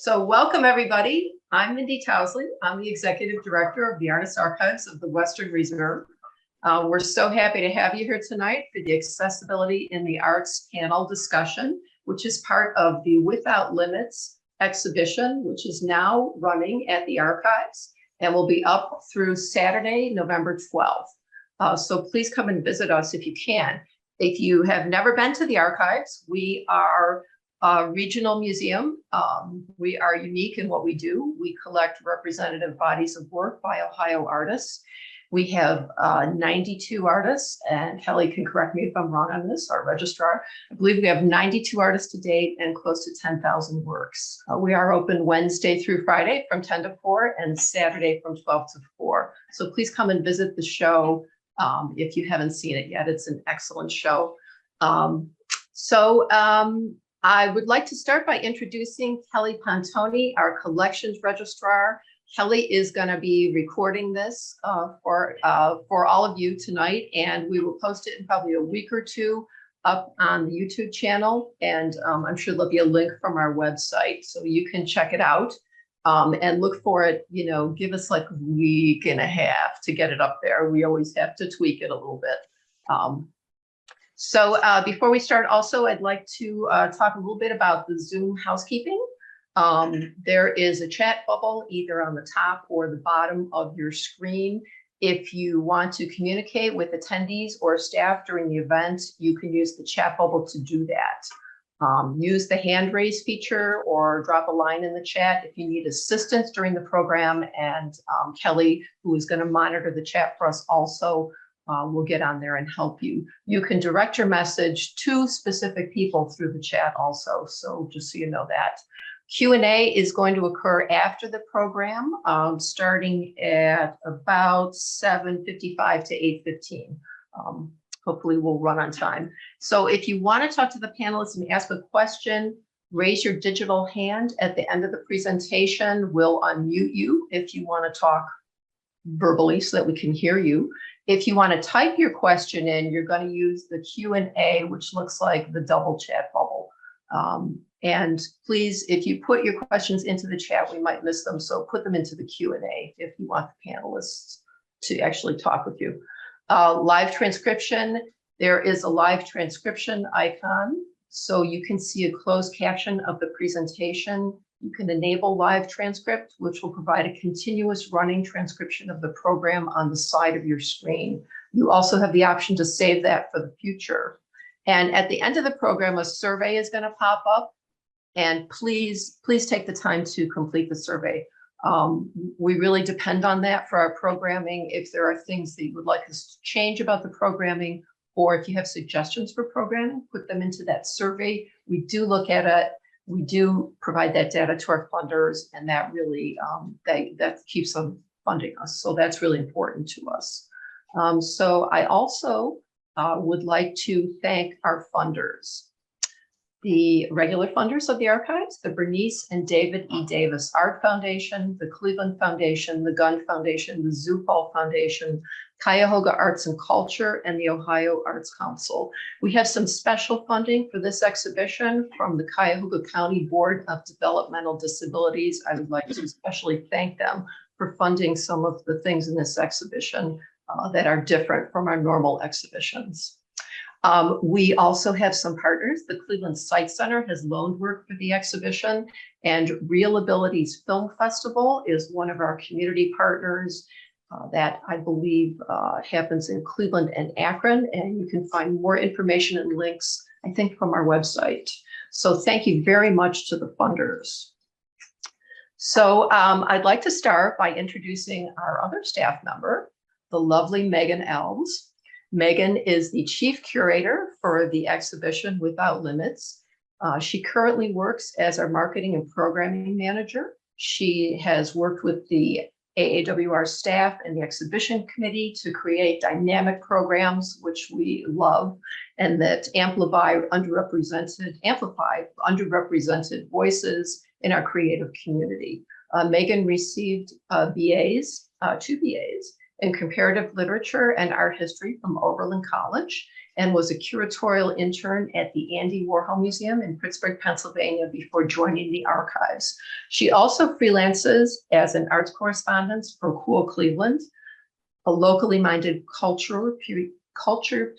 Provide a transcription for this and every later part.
So welcome, everybody. I'm Mindy Towsley. I'm the Executive Director of the Artists Archives of the Western Reserve. We're so happy to have you here tonight for the Accessibility in the Arts panel discussion, which is part of the Without Limits exhibition, which is now running at the archives and will be up through Saturday, November 12th. So please come and visit us if you can. If you have never been to the archives, we are a regional museum. We are unique in what we do. We collect representative bodies of work by Ohio artists. We have 92 artists, and Kelly can correct me if I'm wrong on this, our registrar. I believe we have 92 artists to date and close to 10,000 works. We are open Wednesday through Friday from 10 to 4 and Saturday from 12 to 4. So please come and visit the show if you haven't seen it yet. It's an excellent show. I would like to start by introducing Kelly Pontoni, our collections registrar. Kelly is going to be recording this for all of you tonight, and we will post it in probably a week or two up on the YouTube channel. And I'm sure there'll be a link from our website, so you can check it out and look for it. You know, give us like a week and a half to get it up there. We always have to tweak it a little bit. So before we start, also, I'd like to talk a little bit about the Zoom housekeeping. There is a chat bubble either on the top or the bottom of your screen. If you want to communicate with attendees or staff during the event, you can use the chat bubble to do that. Use the hand raise feature or drop a line in the chat if you need assistance during the program, and Kelly, who is going to monitor the chat for us, also will get on there and help you. You can direct your message to specific people through the chat also, so just so you know that. Q&A is going to occur after the program, starting at about 7:55 to 8:15. Hopefully we'll run on time. So if you want to talk to the panelists and ask a question, raise your digital hand at the end of the presentation. We'll unmute you if you want to talk verbally so that we can hear you. If you want to type your question in, you're going to use the Q&A, which looks like the double chat bubble. And please, if you put your questions into the chat, we might miss them. So put them into the Q&A if you want the panelists to actually talk with you. Live transcription, there is a live transcription icon. So you can see a closed caption of the presentation. You can enable live transcript, which will provide a continuous running transcription of the program on the side of your screen. You also have the option to save that for the future. And at the end of the program, a survey is going to pop up. And please take the time to complete the survey. We really depend on that for our programming. If there are things that you would like us to change about the programming, or if you have suggestions for programming, put them into that survey. We do look at it. We do provide that data to our funders, and that really that keeps them funding us. So that's really important to us. So I also would like to thank our funders. The regular funders of the archives, the Bernice and David E. Davis Art Foundation, the Cleveland Foundation, the Gunn Foundation, the Zupal Foundation, Cuyahoga Arts and Culture, and the Ohio Arts Council. We have some special funding for this exhibition from the Cuyahoga County Board of Developmental Disabilities. I would like to especially thank them for funding some of the things in this exhibition that are different from our normal exhibitions. We also have some partners. The Cleveland Site Center has loaned work for the exhibition, and Real Abilities Film Festival is one of our community partners that I believe happens in Cleveland and Akron, and you can find more information and links, I think, from our website. So thank you very much to the funders. So I'd like to start by introducing our other staff member, the lovely Megan Alves. Megan is the chief curator for the exhibition Without Limits. She currently works as our marketing and programming manager. She has worked with the AAWR staff and the exhibition committee to create dynamic programs, which we love, and that amplify underrepresented voices in our creative community. Megan received two BAs in comparative literature and art history from Oberlin College, and was a curatorial intern at the Andy Warhol Museum in Pittsburgh, Pennsylvania, before joining the archives. She also freelances as an arts correspondent for Cool Cleveland, a locally minded culture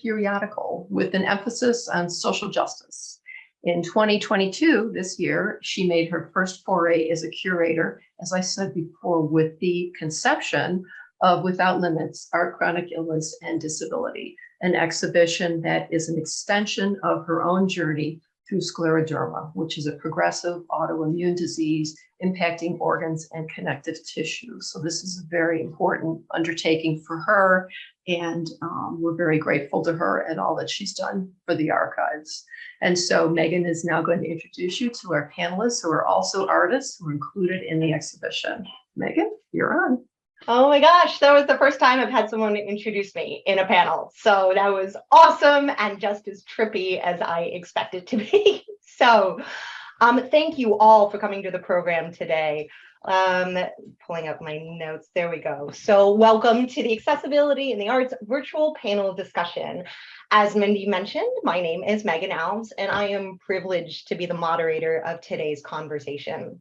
periodical with an emphasis on social justice. In 2022, this year, she made her first foray as a curator, as I said before, with the conception of Without Limits, Art, Chronic Illness, and Disability, an exhibition that is an extension of her own journey through scleroderma, which is a progressive autoimmune disease impacting organs and connective tissue. So this is a very important undertaking for her, and we're very grateful to her and all that she's done for the archives. And so Megan is now going to introduce you to our panelists who are also artists who are included in the exhibition. Megan, you're on. Oh my gosh, that was the first time I've had someone introduce me in a panel. So that was awesome and just as trippy as I expected to be. So thank you all for coming to the program today. Pulling up my notes, there we go. So welcome to the Accessibility in the Arts virtual panel discussion. As Mindy mentioned, my name is Megan Alves, and I am privileged to be the moderator of today's conversation.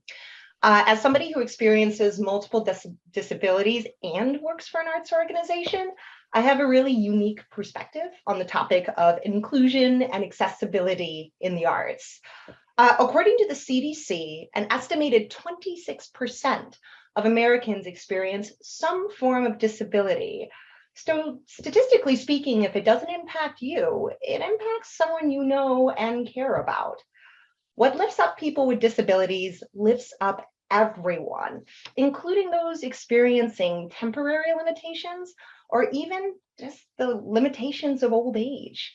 As somebody who experiences multiple disabilities and works for an arts organization, I have a really unique perspective on the topic of inclusion and accessibility in the arts. According to the CDC, an estimated 26% of Americans experience some form of disability. So statistically speaking, if it doesn't impact you, it impacts someone you know and care about. What lifts up people with disabilities lifts up everyone, including those experiencing temporary limitations or even just the limitations of old age.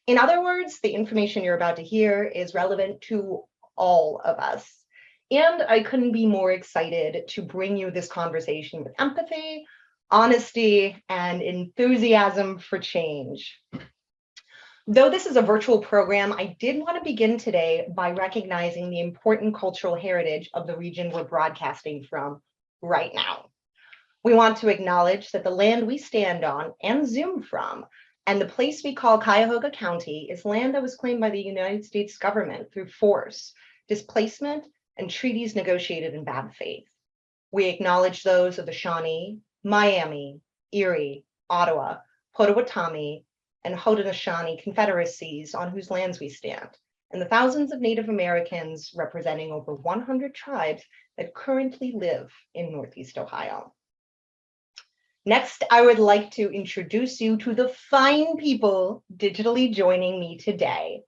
In other words, the information you're about to hear is relevant to all of us. And I couldn't be more excited to bring you this conversation with empathy, honesty, and enthusiasm for change. Though this is a virtual program, I did want to begin today by recognizing the important cultural heritage of the region we're broadcasting from right now. We want to acknowledge that the land we stand on and Zoom from, and the place we call Cuyahoga County, is land that was claimed by the United States government through force, displacement, and treaties negotiated in bad faith. We acknowledge those of the Shawnee, Miami, Erie, Ottawa, Potawatomi, and Haudenosaunee confederacies on whose lands we stand, and the thousands of Native Americans representing over 100 tribes that currently live in Northeast Ohio. Next, I would like to introduce you to the fine people digitally joining me today.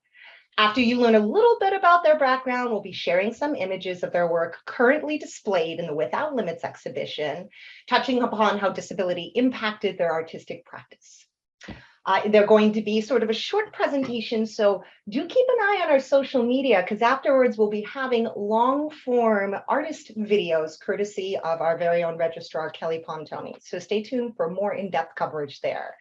After you learn a little bit about their background, we'll be sharing some images of their work currently displayed in the Without Limits exhibition, touching upon how disability impacted their artistic practice. They're going to be sort of a short presentation, so do keep an eye on our social media, because afterwards we'll be having long form artist videos courtesy of our very own registrar, Kelly Pontoni. So stay tuned for more in-depth coverage there.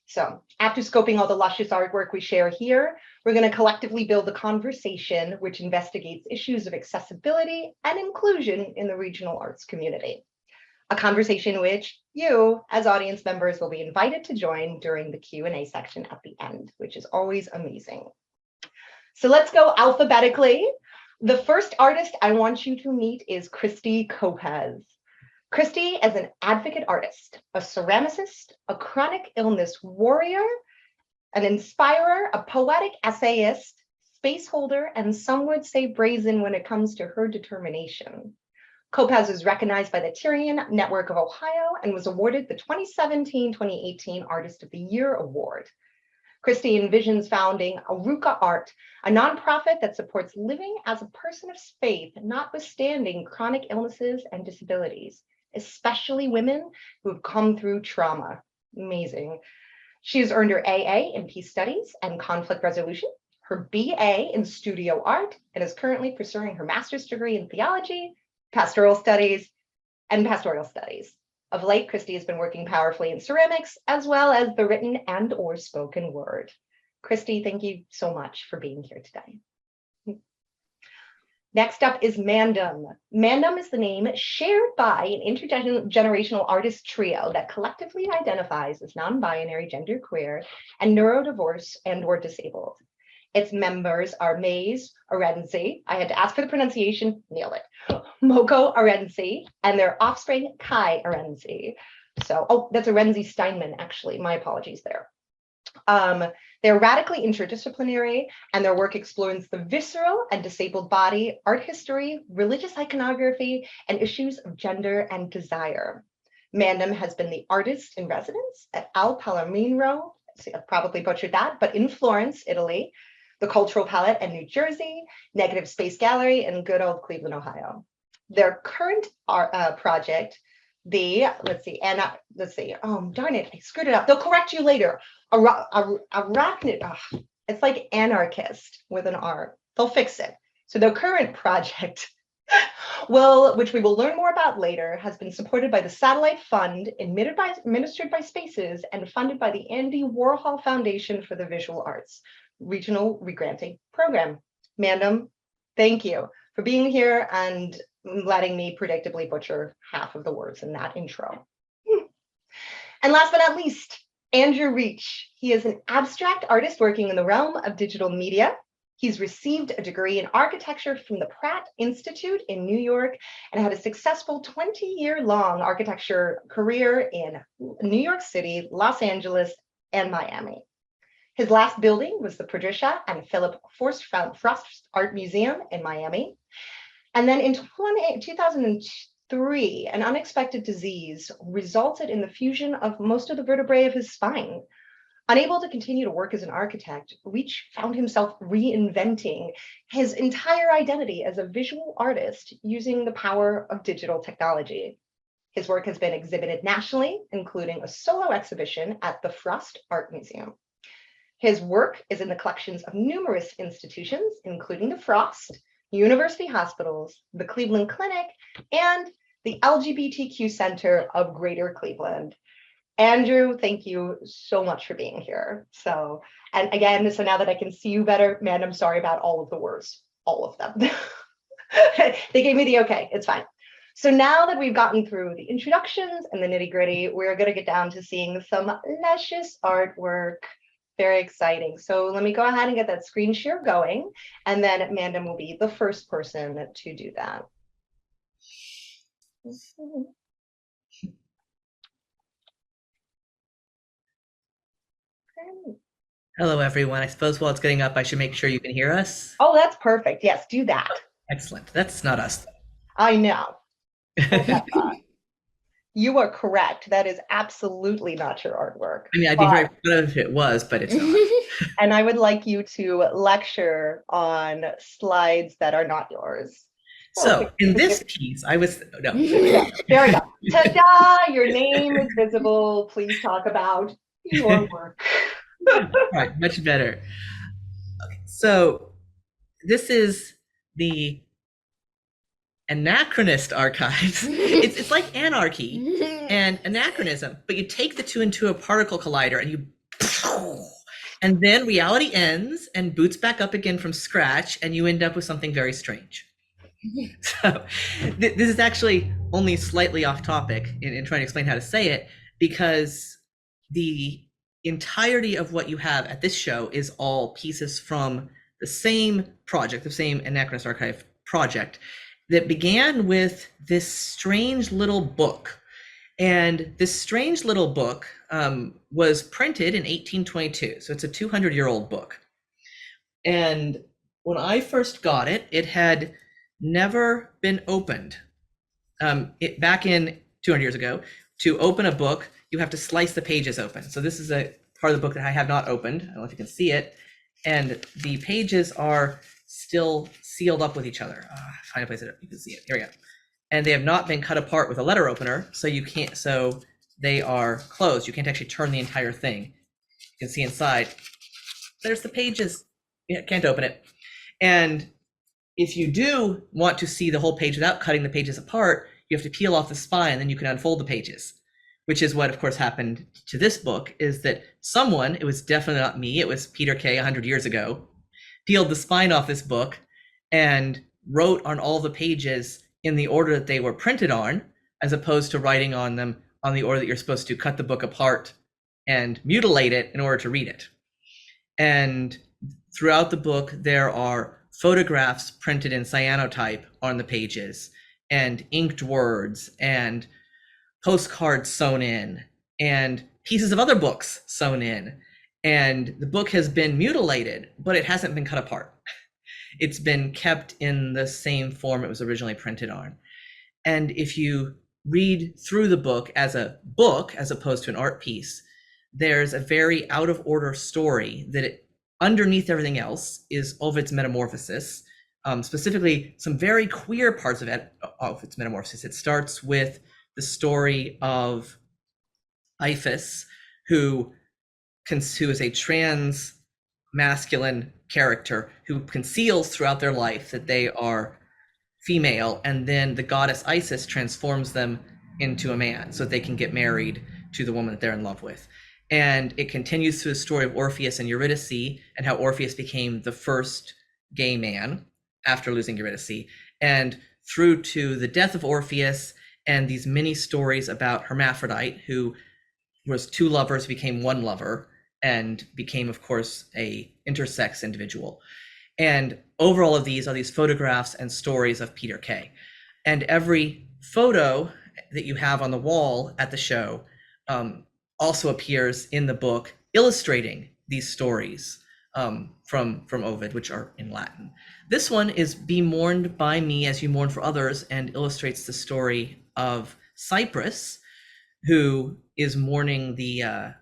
So after scoping all the luscious artwork we share here, we're going to collectively build a conversation which investigates issues of accessibility and inclusion in the regional arts community. A conversation which you, as audience members, will be invited to join during the Q&A section at the end, which is always amazing. So let's go alphabetically. The first artist I want you to meet is Kristi Copez. Kristi is an advocate artist, a ceramicist, a chronic illness warrior, an inspirer, a poetic essayist, space holder, and some would say brazen when it comes to her determination. Copez is recognized by the Tyrion Network of Ohio and was awarded the 2017-2018 Artist of the Year Award. Kristi envisions founding Aruka Art, a nonprofit that supports living as a person of faith, notwithstanding chronic illnesses and disabilities, especially women who have come through trauma. Amazing. She has earned her AA in Peace Studies and Conflict Resolution, her BA in Studio Art, and is currently pursuing her master's degree in Theology, Pastoral Studies, and Pastoral Studies. Of late, Kristi has been working powerfully in ceramics, as well as the written and/or spoken word. Kristi, thank you so much for being here today. Next up is MANDEM. MANDEM is the name shared by an intergenerational artist trio that collectively identifies as non-binary, genderqueer, and neurodiverse and/or disabled. Its members are Maze Arenzi, I had to ask for the pronunciation, nailed it, Moko Arenzi, and their offspring Kai Arenzi. So, oh, that's Arenzi Steinman, actually, my apologies there. They're radically interdisciplinary, and their work explores the visceral and disabled body, art history, religious iconography, and issues of gender and desire. MANDEM has been the artist in residence at Al Palomino, I probably butchered that, but in Florence, Italy, the Cultural Palette in New Jersey, Negative Space Gallery in good old Cleveland, Ohio. Their current project, oh, darn it, I screwed it up. They'll correct you later. Arachnid, it's like anarchist with an R. They'll fix it. So their current project, which we will learn more about later, has been supported by the Satellite Fund, administered by Spaces, and funded by the Andy Warhol Foundation for the Visual Arts Regional Regranting Program. MANDEM, thank you for being here and letting me predictably butcher half of the words in that intro. And last but not least, Andrew Reach. He is an abstract artist working in the realm of digital media. He's received a degree in architecture from the Pratt Institute in New York and had a successful 20-year-long architecture career in New York City, Los Angeles, and Miami. His last building was the Patricia and Philip Frost Art Museum in Miami. And then in 2003, an unexpected disease resulted in the fusion of most of the vertebrae of his spine. Unable to continue to work as an architect, Reach found himself reinventing his entire identity as a visual artist using the power of digital technology. His work has been exhibited nationally, including a solo exhibition at the Frost Art Museum. His work is in the collections of numerous institutions, including the Frost, university hospitals, the Cleveland Clinic, and the LGBTQ Center of Greater Cleveland. Andrew, thank you so much for being here. And again, so now that I can see you better, man, I'm sorry about all of the words, all of them. They gave me the okay, it's fine. So now that we've gotten through the introductions and the nitty gritty, we're gonna get down to seeing some luscious artwork. Very exciting. So let me go ahead and get that screen share going, and then MANDEM will be the first person to do that. Hello, everyone. I suppose while it's getting up, I should make sure you can hear us. Oh, that's perfect. Yes, do that. Excellent. That's not us. I know. You are correct. That is absolutely not your artwork. I mean, I'd be very proud if it was, but it's not. And I would like you to lecture on slides that are not yours. So in this piece, there we go. Ta-da! Your name is visible. Please talk about your work. All right, much better. Okay, so this is the Anachronist archives. It's like anarchy and anachronism, but you take the two into a particle collider and then reality ends and boots back up again from scratch, and you end up with something very strange. So this is actually only slightly off topic in trying to explain how to say it, because the entirety of what you have at this show is all pieces from the same project, the same Anachronist archive project, that began with this strange little book. And this strange little book was printed in 1822. So it's a 200-year-old book. And when I first got it, it had never been opened. Back in 200 years ago, to open a book, you have to slice the pages open. So this is a part of the book that I have not opened. I don't know if you can see it. And the pages are still sealed up with each other. Find a place that you can see it. Here we go. And they have not been cut apart with a letter opener, so you can't. So they are closed. You can't actually turn the entire thing. You can see inside. There's the pages. You can't open it. And if you do want to see the whole page without cutting the pages apart, you have to peel off the spine, then you can unfold the pages. Which is what, of course, happened to this book, is that someone, it was definitely not me, it was Peter Kay 100 years ago, peeled the spine off this book and wrote on all the pages in the order that they were printed on, as opposed to writing on them on the order that you're supposed to cut the book apart and mutilate it in order to read it. And throughout the book, there are photographs printed in cyanotype on the pages, and inked words, and postcards sewn in, and pieces of other books sewn in. And the book has been mutilated, but it hasn't been cut apart. It's been kept in the same form it was originally printed on. And if you read through the book as opposed to an art piece, there's a very out of order story that underneath everything else is of its metamorphosis, specifically some very queer parts of its metamorphosis. It starts with the story of Iphis, who is a trans masculine character who conceals throughout their life that they are female, and then the goddess Isis transforms them into a man so that they can get married to the woman that they're in love with. And it continues through the story of Orpheus and Eurydice, and how Orpheus became the first gay man after losing Eurydice, and through to the death of Orpheus, and these mini stories about Hermaphrodite, who was two lovers, became one lover, and became, of course, a intersex individual. And over all of these are these photographs and stories of Peter Kay. And every photo that you have on the wall at the show also appears in the book, illustrating these stories from Ovid, which are in Latin. This one is Be Mourned by Me as You Mourn for Others, and illustrates the story of Cyprus, who is mourning the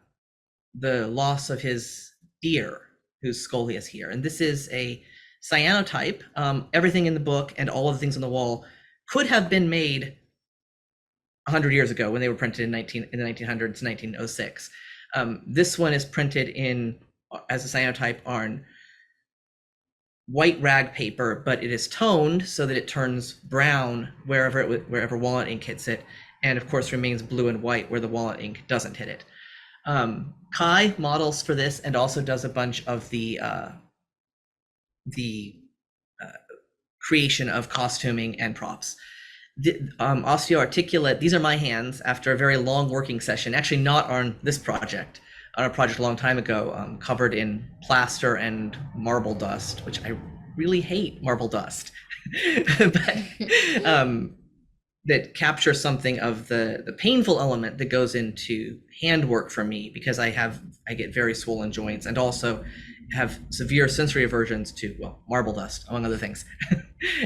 loss of his deer, whose skull he has here. And this is a cyanotype. Everything in the book and all of the things on the wall could have been made 100 years ago when they were printed in the 1900s, 1906. This one is printed as a cyanotype on white rag paper, but it is toned so that it turns brown wherever walnut ink hits it, and of course remains blue and white where the walnut ink doesn't hit it. Kai models for this and also does a bunch of the creation of costuming and props. The Osteo Articulate, these are my hands after a very long working session, actually not on this project, on a project a long time ago, covered in plaster and marble dust, which I really hate marble dust, but that captures something of the painful element that goes into handwork for me, because I get very swollen joints and also have severe sensory aversions to, well, marble dust, among other things,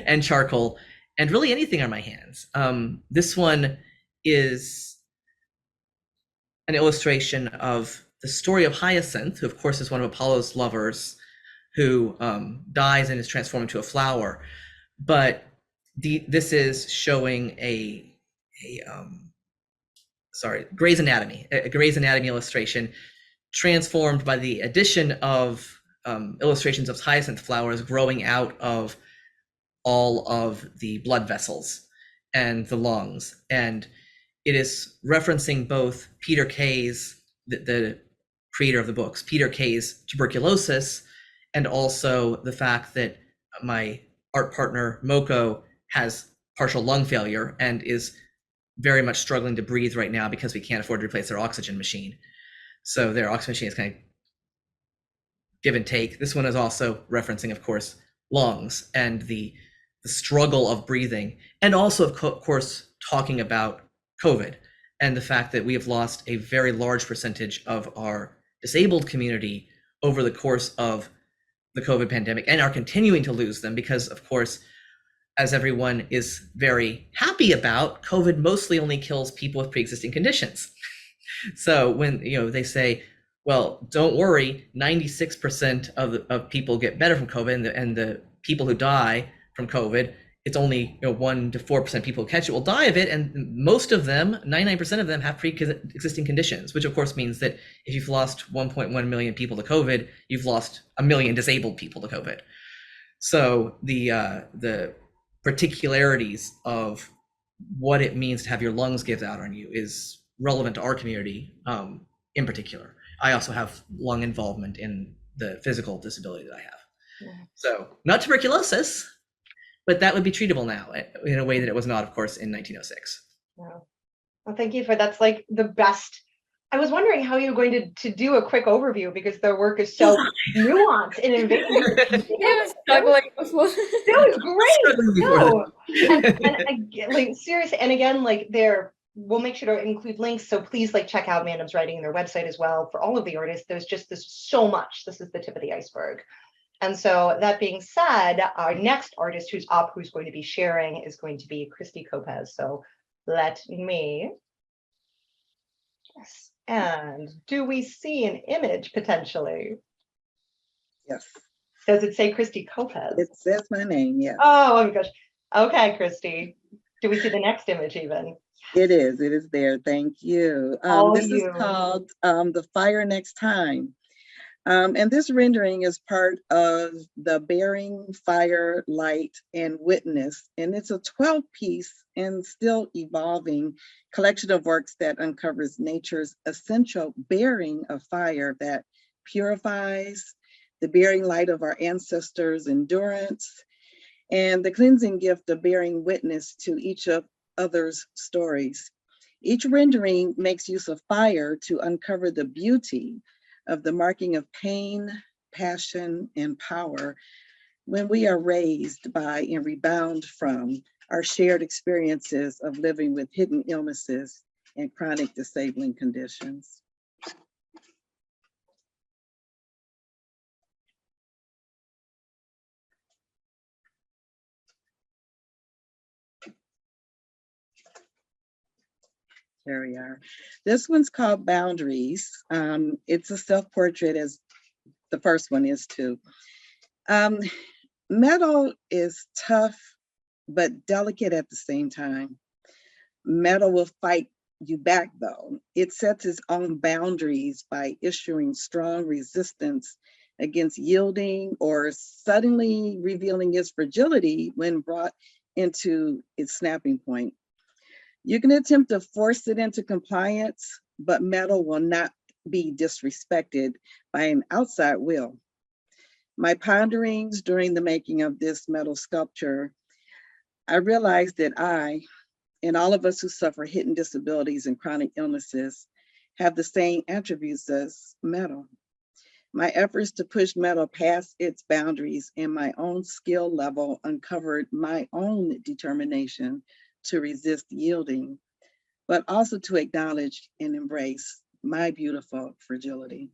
and charcoal, and really anything on my hands. This one is an illustration of the story of Hyacinth, who of course is one of Apollo's lovers, who dies and is transformed into a flower. But this is showing a Grey's Anatomy, a Grey's Anatomy illustration transformed by the addition of illustrations of hyacinth flowers growing out of all of the blood vessels and the lungs. And it is referencing both Peter Kay's, the creator of the books, Peter Kay's tuberculosis, and also the fact that my art partner, Moko, has partial lung failure and is very much struggling to breathe right now because we can't afford to replace their oxygen machine. So their oxygen machine is kind of give and take. This one is also referencing, of course, lungs and the struggle of breathing, and also, of course, talking about COVID and the fact that we have lost a very large percentage of our disabled community over the course of the COVID pandemic, and are continuing to lose them because, of course, as everyone is very happy about, COVID mostly only kills people with pre-existing conditions. So when they say, well, don't worry, 96% of people get better from COVID, and the people who die from COVID, it's only 1 to 4% people who catch it will die of it, and most of them, 99% of them, have pre-existing conditions, which of course means that if you've lost 1.1 million people to COVID, you've lost 1 million disabled people to COVID. So the particularities of what it means to have your lungs give out on you is relevant to our community in particular. I also have lung involvement in the physical disability that I have. Yeah. So not tuberculosis, but that would be treatable now in a way that it was not, of course, in 1906. Wow. Well, thank you for that's like the best. I was wondering how you were going to do a quick overview because their work is so nuanced and invasive. It was struggling before. That was great. Struggling before And again, like seriously, and again, like we'll make sure to include links. So please like check out MANDEM's writing and their website as well. For all of the artists, there's so much. This is the tip of the iceberg. And so that being said, our next artist who's going to be sharing is going to be Kristi Copez. So let me. Yes. And do we see an image potentially? Yes. Does it say Kristi Copez? It says my name, yes. Oh my gosh. Okay, Kristi. Do we see the next image even? It is there. Thank you. This is called The Fire Next Time. And this rendering is part of the Bearing Fire, Light, and Witness. And it's a 12-piece and still evolving collection of works that uncovers nature's essential bearing of fire that purifies, the bearing light of our ancestors' endurance, and the cleansing gift of bearing witness to each of others' stories. Each rendering makes use of fire to uncover the beauty of the marking of pain, passion, and power when we are raised by and rebound from our shared experiences of living with hidden illnesses and chronic disabling conditions. There we are. This one's called Boundaries. It's a self-portrait, as the first one is too. Metal is tough, but delicate at the same time. Metal will fight you back though. It sets its own boundaries by issuing strong resistance against yielding or suddenly revealing its fragility when brought into its snapping point. You can attempt to force it into compliance, but metal will not be disrespected by an outside will. My ponderings during the making of this metal sculpture, I realized that I, and all of us who suffer hidden disabilities and chronic illnesses, have the same attributes as metal. My efforts to push metal past its boundaries and my own skill level uncovered my own determination to resist yielding, but also to acknowledge and embrace my beautiful fragility.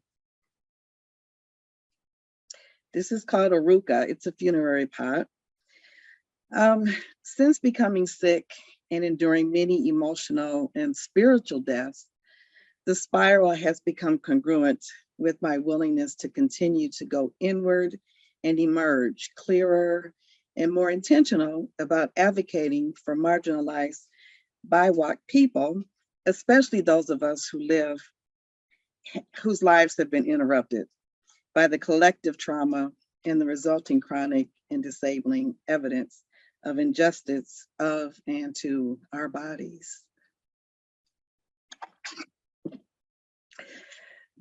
This is called a ruka. It's a funerary pot. Since becoming sick and enduring many emotional and spiritual deaths, the spiral has become congruent with my willingness to continue to go inward and emerge clearer and more intentional about advocating for marginalized BIPOC people, especially those of us whose lives have been interrupted by the collective trauma and the resulting chronic and disabling evidence of injustice of and to our bodies.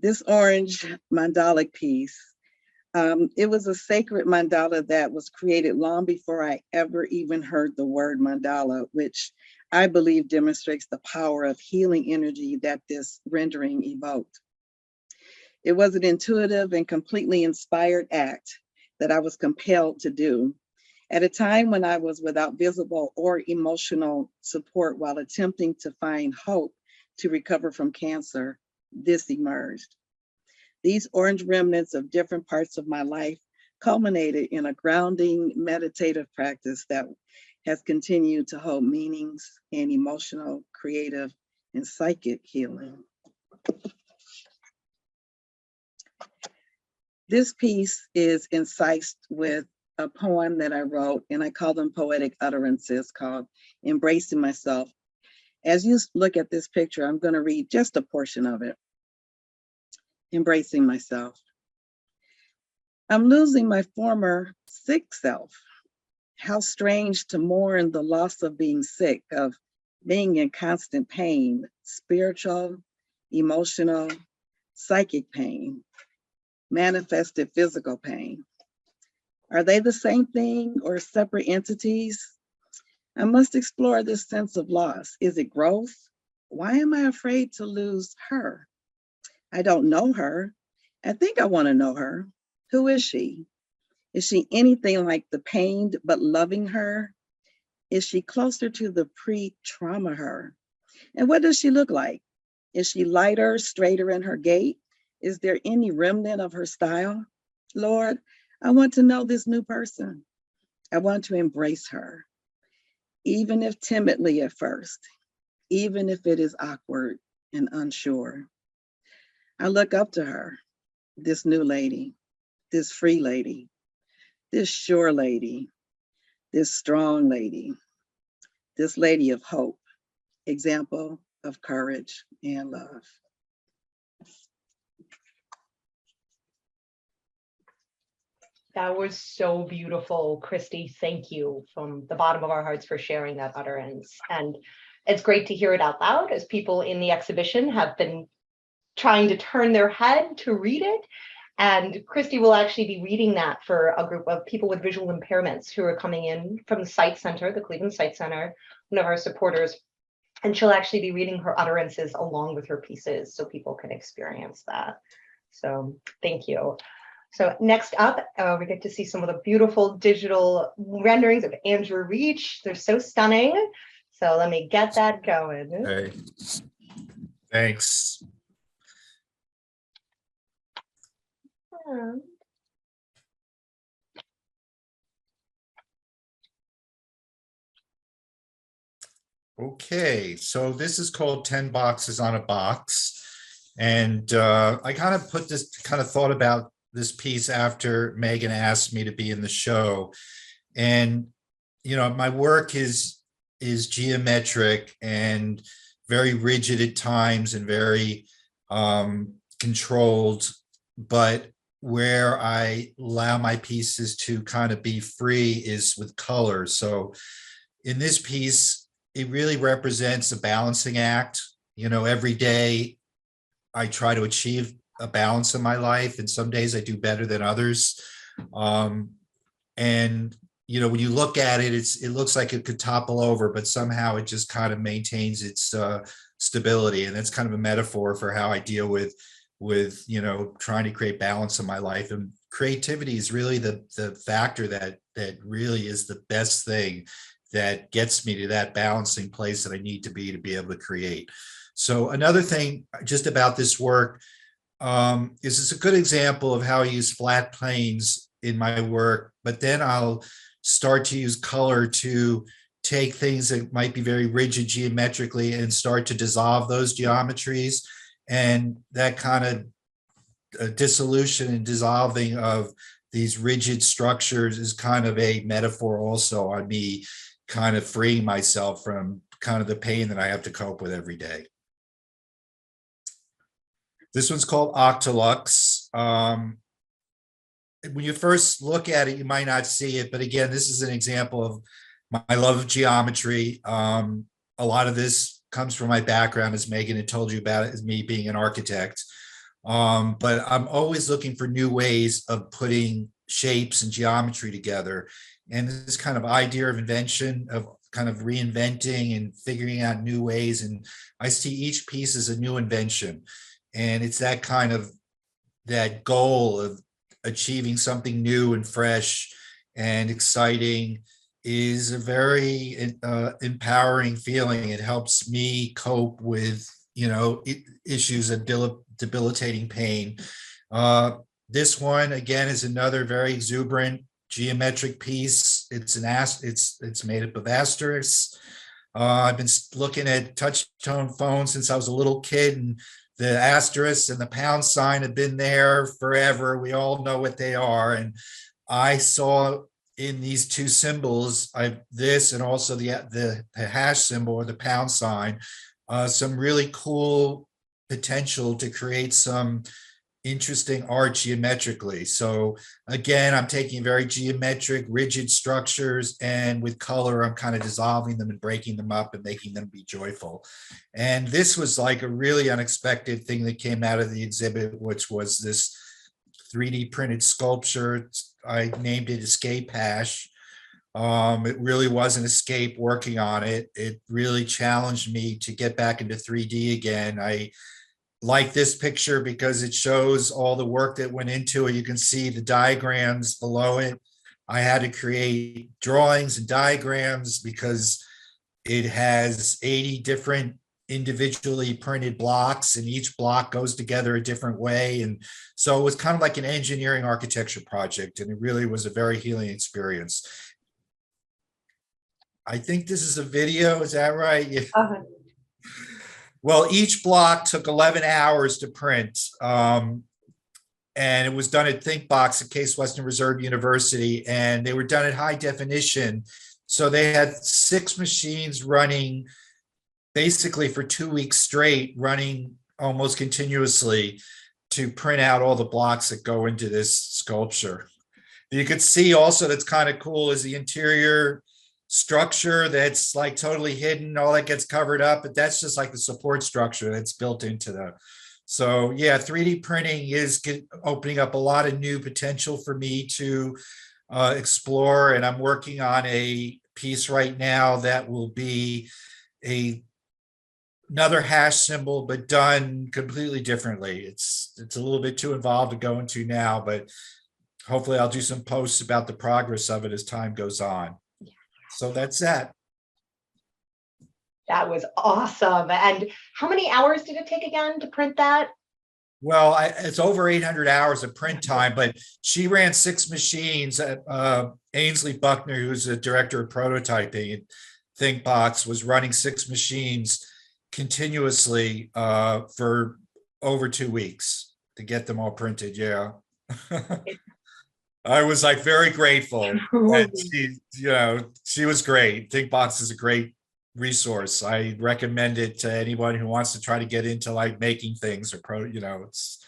This orange mandala piece, it was a sacred mandala that was created long before I ever even heard the word mandala, which I believe demonstrates the power of healing energy that this rendering evoked. It was an intuitive and completely inspired act that I was compelled to do at a time when I was without visible or emotional support while attempting to find hope to recover from cancer. This emerged. These orange remnants of different parts of my life culminated in a grounding meditative practice that has continued to hold meanings and emotional, creative, and psychic healing. This piece is incised with a poem that I wrote, and I call them poetic utterances, called Embracing Myself. As you look at this picture, I'm going to read just a portion of it. Embracing myself. I'm losing my former sick self. How strange to mourn the loss of being sick, of being in constant pain, spiritual, emotional, psychic pain, manifested physical pain. Are they the same thing or separate entities? I must explore this sense of loss. Is it growth? Why am I afraid to lose her? I don't know her. I think I want to know her. Who is she? Is she anything like the pained but loving her? Is she closer to the pre-trauma her? And what does she look like? Is she lighter, straighter in her gait? Is there any remnant of her style? Lord, I want to know this new person. I want to embrace her, even if timidly at first, even if it is awkward and unsure. I look up to her, this new lady, this free lady, this sure lady, this strong lady, this lady of hope, example of courage and love. That was so beautiful, Kristi. Thank you from the bottom of our hearts for sharing that utterance. And it's great to hear it out loud as people in the exhibition have been trying to turn their head to read it. And Kristi will actually be reading that for a group of people with visual impairments who are coming in from the Site Center, the Cleveland Site Center, one of our supporters. And she'll actually be reading her utterances along with her pieces so people can experience that. So thank you. So next up, we get to see some of the beautiful digital renderings of Andrew Reach. They're so stunning. So let me get that going. Hey, thanks. Okay, so this is called 10 Boxes on a Box. And I kind of thought about this piece after Megan asked me to be in the show. And, you know, my work is geometric and very rigid at times and very controlled, but where I allow my pieces to kind of be free is with color. So in this piece, it really represents a balancing act. You know, every day I try to achieve a balance in my life, and some days I do better than others. And you know, when you look at it, it looks like it could topple over, but somehow it just kind of maintains its stability. And that's kind of a metaphor for how I deal with you know, trying to create balance in my life. And creativity is really the factor that really is the best thing that gets me to that balancing place that I need to be able to create. So another thing just about this work is it's a good example of how I use flat planes in my work, but then I'll start to use color to take things that might be very rigid geometrically and start to dissolve those geometries. And that kind of dissolution and dissolving of these rigid structures is kind of a metaphor also on me kind of freeing myself from kind of the pain that I have to cope with every day. This one's called Octolux. When you first look at it, you might not see it, but again, this is an example of my love of geometry. A lot of this comes from my background, as Megan had told you about it, as me being an architect. But I'm always looking for new ways of putting shapes and geometry together. And this kind of idea of invention, of kind of reinventing and figuring out new ways. And I see each piece as a new invention. And it's that kind of, that goal of achieving something new and fresh and exciting is a very empowering feeling. It helps me cope with, you know, issues of debilitating pain. This one again is another very exuberant geometric piece. It's made up of asterisks. I've been looking at touch tone phones since I was a little kid, and the asterisks and the pound sign have been there forever. We all know what they are. And I saw in these two symbols, this and also the hash symbol or the pound sign, some really cool potential to create some interesting art geometrically. So again, I'm taking very geometric, rigid structures, and with color, I'm kind of dissolving them and breaking them up and making them be joyful. And this was like a really unexpected thing that came out of the exhibit, which was this 3D printed sculpture I named it Escape Hash. It really was an escape working on it. It really challenged me to get back into 3D again. I like this picture because it shows all the work that went into it. You can see the diagrams below it. I had to create drawings and diagrams because it has 80 different individually printed blocks, and each block goes together a different way. And so it was kind of like an engineering architecture project, and it really was a very healing experience. I think this is a video, is that right? Yeah. Well, each block took 11 hours to print. And it was done at ThinkBox at Case Western Reserve University, and they were done at high definition. So they had 6 machines running basically for 2 weeks straight, running almost continuously to print out all the blocks that go into this sculpture. You could see also that's kind of cool is the interior structure that's like totally hidden, all that gets covered up, but that's just like the support structure that's built into the. So yeah, 3D printing is opening up a lot of new potential for me to explore, and I'm working on a piece right now that will be another hash symbol, but done completely differently. It's a little bit too involved to go into now, but hopefully I'll do some posts about the progress of it as time goes on. So that's that. That was awesome. And how many hours did it take again to print that? Well, it's over 800 hours of print time, but she ran 6 machines. Ainsley Buckner, who's the director of prototyping at ThinkBox, was running 6 machines continuously for over 2 weeks to get them all printed. Yeah. I was like very grateful. And she was great. ThinkBox is a great resource. I recommend it to anyone who wants to try to get into like making things or it's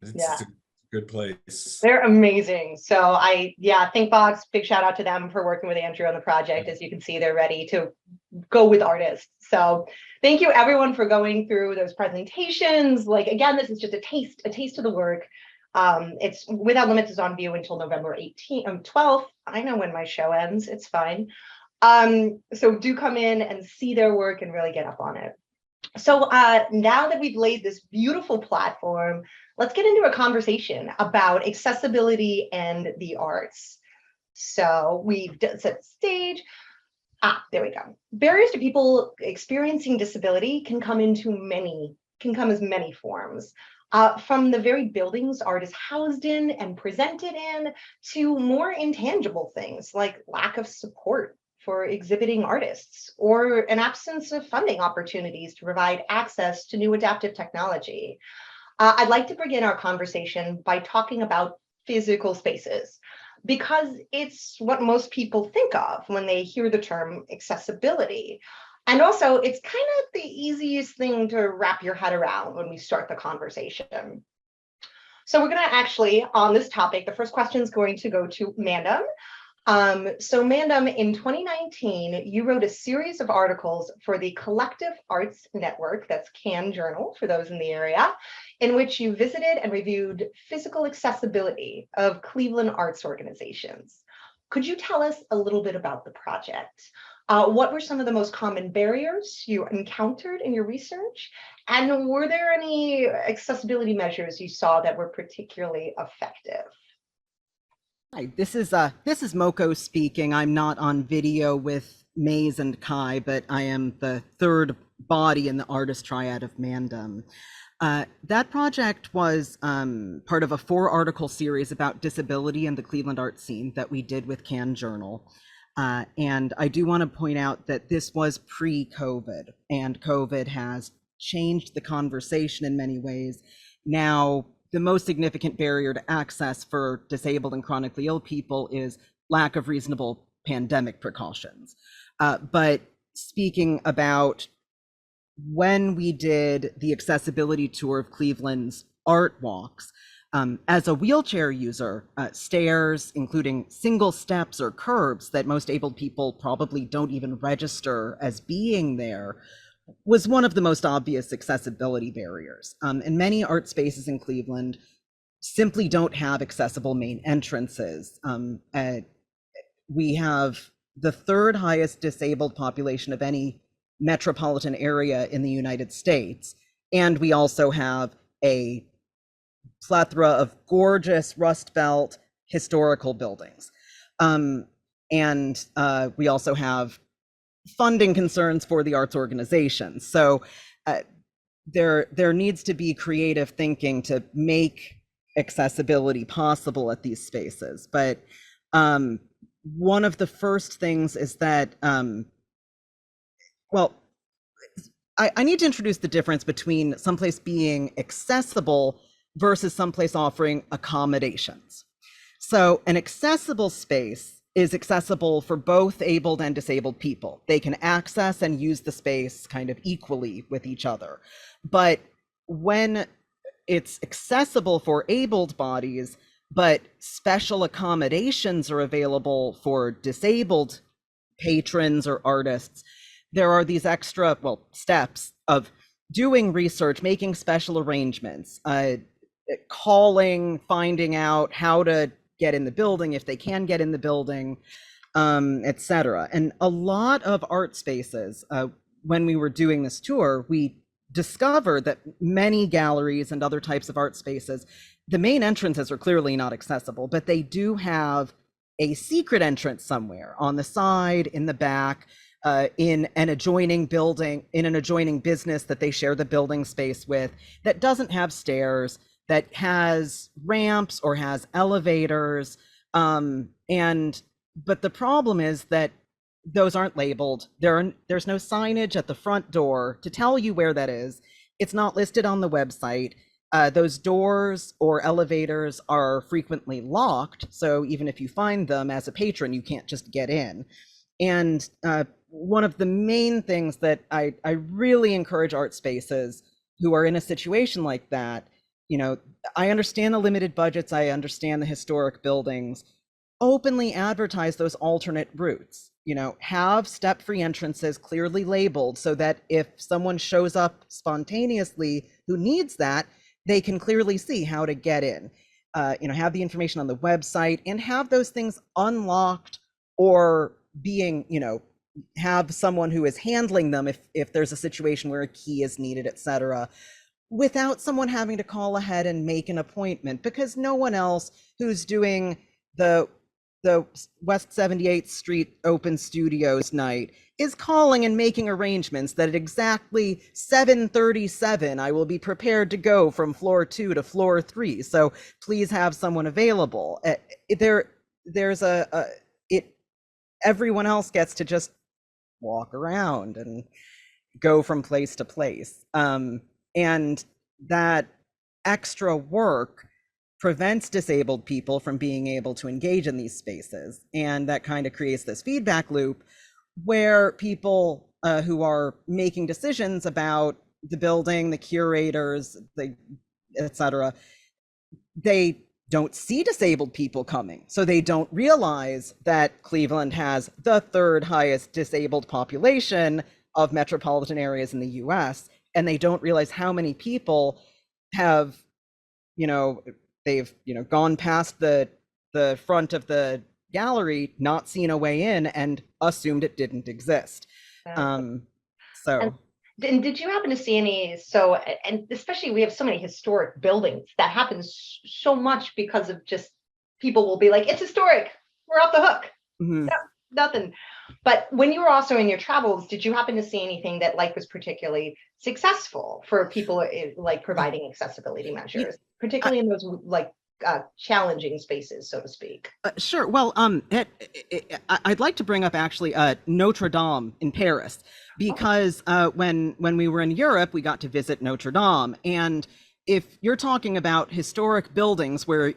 a good place. They're amazing. So ThinkBox, big shout out to them for working with Andrew on the project. As you can see, they're ready to go with artists. So thank you everyone for going through those presentations. Like, again, this is just a taste of the work. It's Without Limits is on view until November 12th. I know when my show ends, it's fine. So do come in and see their work and really get up on it. So now that we've laid this beautiful platform, let's get into a conversation about accessibility and the arts. So we've set the stage. There we go. Barriers to people experiencing disability can come as many forms. From the very buildings art is housed in and presented in, to more intangible things like lack of support for exhibiting artists, or an absence of funding opportunities to provide access to new adaptive technology. I'd like to begin our conversation by talking about physical spaces, because it's what most people think of when they hear the term accessibility. And also, it's kind of the easiest thing to wrap your head around when we start the conversation. So we're going to actually, on this topic, the first question is going to go to MANDEM. So MANDEM, in 2019, you wrote a series of articles for the Collective Arts Network, that's CAN Journal for those in the area, in which you visited and reviewed physical accessibility of Cleveland arts organizations. Could you tell us a little bit about the project? What were some of the most common barriers you encountered in your research? And were there any accessibility measures you saw that were particularly effective? Hi, this is Moko speaking. I'm not on video with Maze and Kai, but I am the third body in the artist triad of MANDEM. That project was part of a 4-article series about disability in the Cleveland art scene that we did with CAN Journal. And I do want to point out that this was pre-COVID, and COVID has changed the conversation in many ways. Now, the most significant barrier to access for disabled and chronically ill people is lack of reasonable pandemic precautions. But speaking about when we did the accessibility tour of Cleveland's art walks, as a wheelchair user, stairs, including single steps or curbs that most able people probably don't even register as being there, was one of the most obvious accessibility barriers. In many art spaces in Cleveland, simply don't have accessible main entrances. We have the third highest disabled population of any metropolitan area in the United States. And we also have a plethora of gorgeous Rust Belt historical buildings. And we also have funding concerns for the arts organizations. So there needs to be creative thinking to make accessibility possible at these spaces. But one of the first things is that, well, I need to introduce the difference between someplace being accessible versus someplace offering accommodations. So an accessible space is accessible for both abled and disabled people. They can access and use the space kind of equally with each other. But when it's accessible for abled bodies, but special accommodations are available for disabled patrons or artists, there are these extra, steps of doing research, making special arrangements, calling, finding out how to get in the building, if they can get in the building, etc. And a lot of art spaces, when we were doing this tour, we discovered that many galleries and other types of art spaces, the main entrances are clearly not accessible, but they do have a secret entrance somewhere on the side, in the back, in an adjoining building, in an adjoining business that they share the building space with, that doesn't have stairs, that has ramps or has elevators. But the problem is that those aren't labeled. There's no signage at the front door to tell you where that is. It's not listed on the website. Those doors or elevators are frequently locked. So even if you find them as a patron, you can't just get in. And one of the main things that I really encourage art spaces who are in a situation like that, I understand the limited budgets, I understand the historic buildings, openly advertise those alternate routes, have step-free entrances clearly labeled so that if someone shows up spontaneously who needs that, they can clearly see how to get in, have the information on the website, and have those things unlocked or being, have someone who is handling them if there's a situation where a key is needed, etc., without someone having to call ahead and make an appointment, because no one else who's doing the West 78th Street Open Studios night is calling and making arrangements that at exactly 7:37 I will be prepared to go from floor 2 to floor 3. So please have someone available. Everyone else gets to just walk around and go from place to place. And that extra work prevents disabled people from being able to engage in these spaces. And that kind of creates this feedback loop where people who are making decisions about the building, the curators, etc., they don't see disabled people coming. So they don't realize that Cleveland has the third highest disabled population of metropolitan areas in the US. And they don't realize how many people have, they've, gone past the front of the gallery, not seen a way in, and assumed it didn't exist. And did you happen to see any, and especially we have so many historic buildings, that happens so much because of just people will be like, it's historic, we're off the hook. Mm-hmm. No, nothing. But when you were also in your travels, did you happen to see anything that was particularly successful for people providing accessibility measures, particularly in those challenging spaces, so to speak? Sure. Well, I'd like to bring up actually Notre Dame in Paris, because when we were in Europe, we got to visit Notre Dame. And if you're talking about historic buildings where,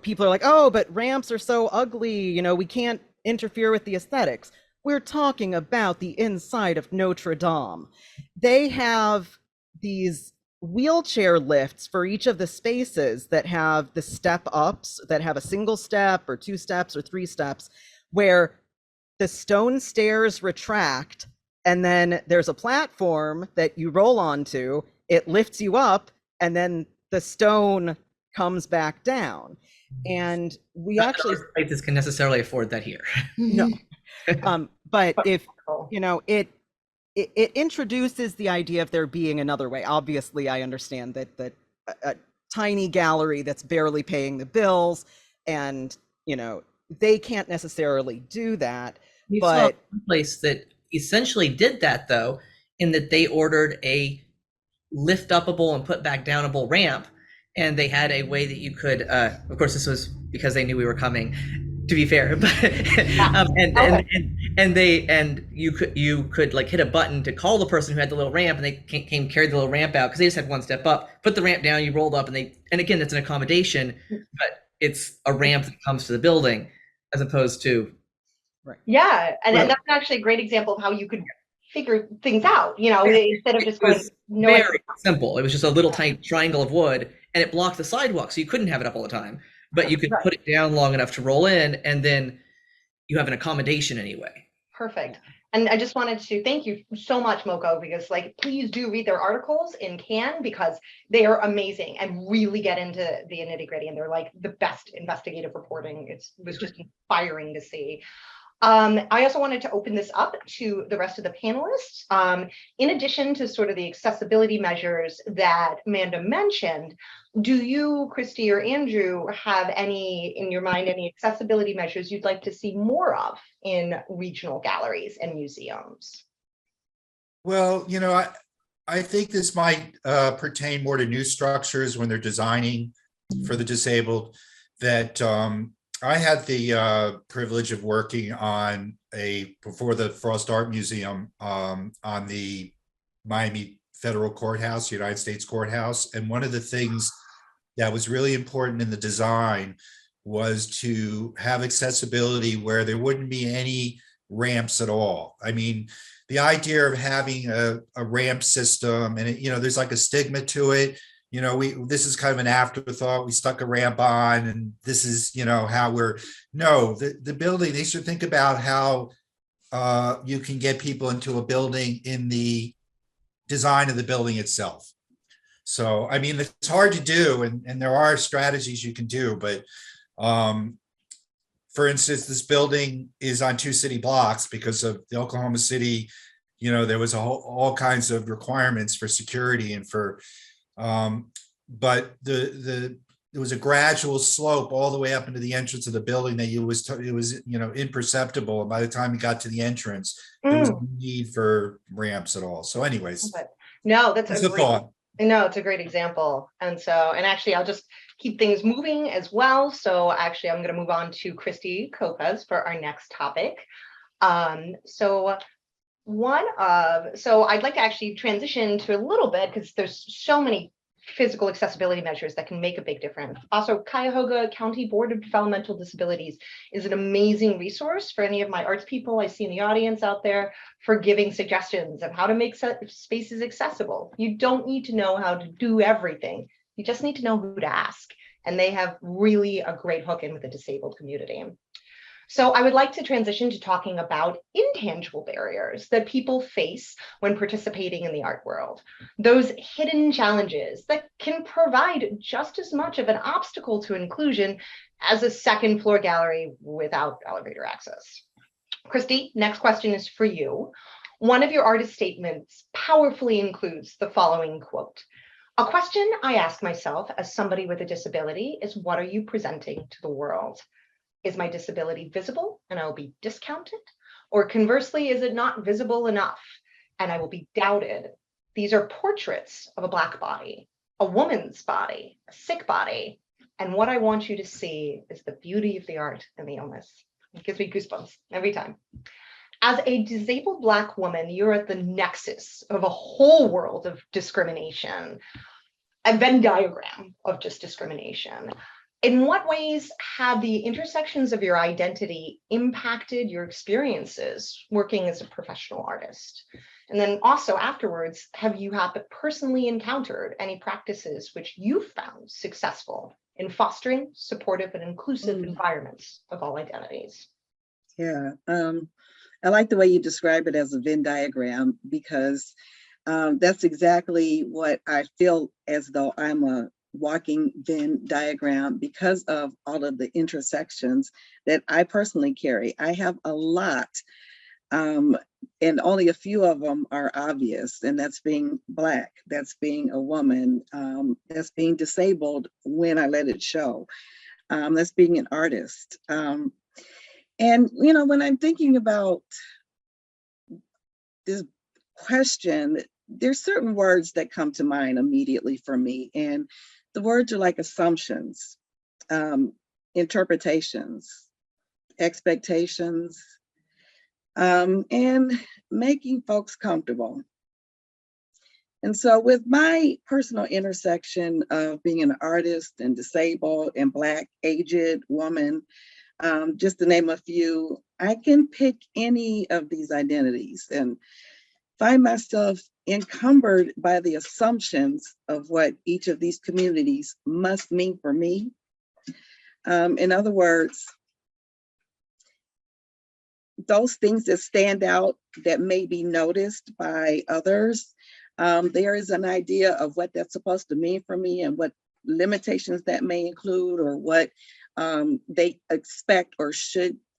people are like, oh, but ramps are so ugly, we can't interfere with the aesthetics. We're talking about the inside of Notre Dame. They have these wheelchair lifts for each of the spaces that have the step ups, that have a single step or 2 steps or 3 steps, where the stone stairs retract, and then there's a platform that you roll onto, it lifts you up, and then the stone comes back down. And we Not that actually, other places can necessarily afford that here. no, but if, Cool. you know, it introduces the idea of there being another way. Obviously, I understand that a tiny gallery that's barely paying the bills, and you know, they can't necessarily do that. You saw But one place that essentially did that, though, in that they ordered a lift upable and put back downable ramp, and they had a way that you could, of course this was because they knew we were coming, to be fair, but and you could like hit a button to call the person who had the little ramp, and they came carry the little ramp out because they just had one step up, put the ramp down, you rolled up, and again, it's an accommodation, but it's a ramp that comes to the building as opposed to Yeah, and Right. that's actually a great example of how you could figure things out, you know, instead of just going, no, very simple. It was just a little tiny triangle of wood, and it blocked the sidewalk, so you couldn't have it up all the time. But you could Right. put it down long enough to roll in, and then you have an accommodation anyway. perfect. And I just wanted to thank you so much, Moko, because like, please do read their articles in Can, because they are amazing and really get into the nitty gritty, and they're like the best investigative reporting. It was just inspiring to see. I also wanted to open this up to the rest of the panelists. In addition to sort of the accessibility measures that Amanda mentioned, do you, Kristi or Andrew, have any in your mind, any accessibility measures you'd like to see more of in regional galleries and museums? Well, you know, I think this might pertain more to new structures when they're designing for the disabled. That I had the privilege of working on before the Frost Art Museum on the Miami Federal Courthouse, United States Courthouse. And one of the things that was really important in the design was to have accessibility where there wouldn't be any ramps at all. I mean, the idea of having a ramp system, and you know, there's like a stigma to it. You know, this is kind of an afterthought. We stuck a ramp on, and this is, you know, how the building. They should think about how you can get people into a building in the design of the building itself. So, I mean, it's hard to do, and there are strategies you can do, but for instance, this building is on 2 city blocks because of the Oklahoma City, you know, there was all kinds of requirements for security and for, but there was a gradual slope all the way up into the entrance of the building that it was, you know, imperceptible. And by the time you got to the entrance, there was no need for ramps at all. So anyways, No, that's a thought. No, it's a great example. And actually, I'll just keep things moving as well. So actually, I'm going to move on to Kristi Copez for our next topic. So I'd like to actually transition to a little bit, because there's so many physical accessibility measures that can make a big difference. Also, Cuyahoga County Board of Developmental Disabilities is an amazing resource for any of my arts people I see in the audience out there for giving suggestions of how to make spaces accessible. You don't need to know how to do everything. You just need to know who to ask. And they have really a great hook in with the disabled community. So I would like to transition to talking about intangible barriers that people face when participating in the art world. Those hidden challenges that can provide just as much of an obstacle to inclusion as a second floor gallery without elevator access. Kristi, next question is for you. One of your artist statements powerfully includes the following quote: "A question I ask myself as somebody with a disability is, what are you presenting to the world? Is my disability visible and I will be discounted? Or conversely, is it not visible enough and I will be doubted? These are portraits of a Black body, a woman's body, a sick body. And what I want you to see is the beauty of the art and the illness." It gives me goosebumps every time. As a disabled Black woman, you're at the nexus of a whole world of discrimination, a Venn diagram of just discrimination. In what ways have the intersections of your identity impacted your experiences working as a professional artist? And then also afterwards, have you personally encountered any practices which you found successful in fostering supportive and inclusive environments of all identities? Yeah, I like the way you describe it as a Venn diagram, because that's exactly what I feel as though I'm a walking Venn diagram because of all of the intersections that I personally carry. I have a lot, and only a few of them are obvious, and that's being Black, that's being a woman, that's being disabled when I let it show, that's being an artist. And, when I'm thinking about this question, there's certain words that come to mind immediately for me. And the words are like assumptions, interpretations, expectations, and making folks comfortable. And so with my personal intersection of being an artist and disabled and Black, aged woman, just to name a few, I can pick any of these identities and find myself encumbered by the assumptions of what each of these communities must mean for me. In other words, those things that stand out that may be noticed by others, there is an idea of what that's supposed to mean for me and what limitations that may include, or what they expect or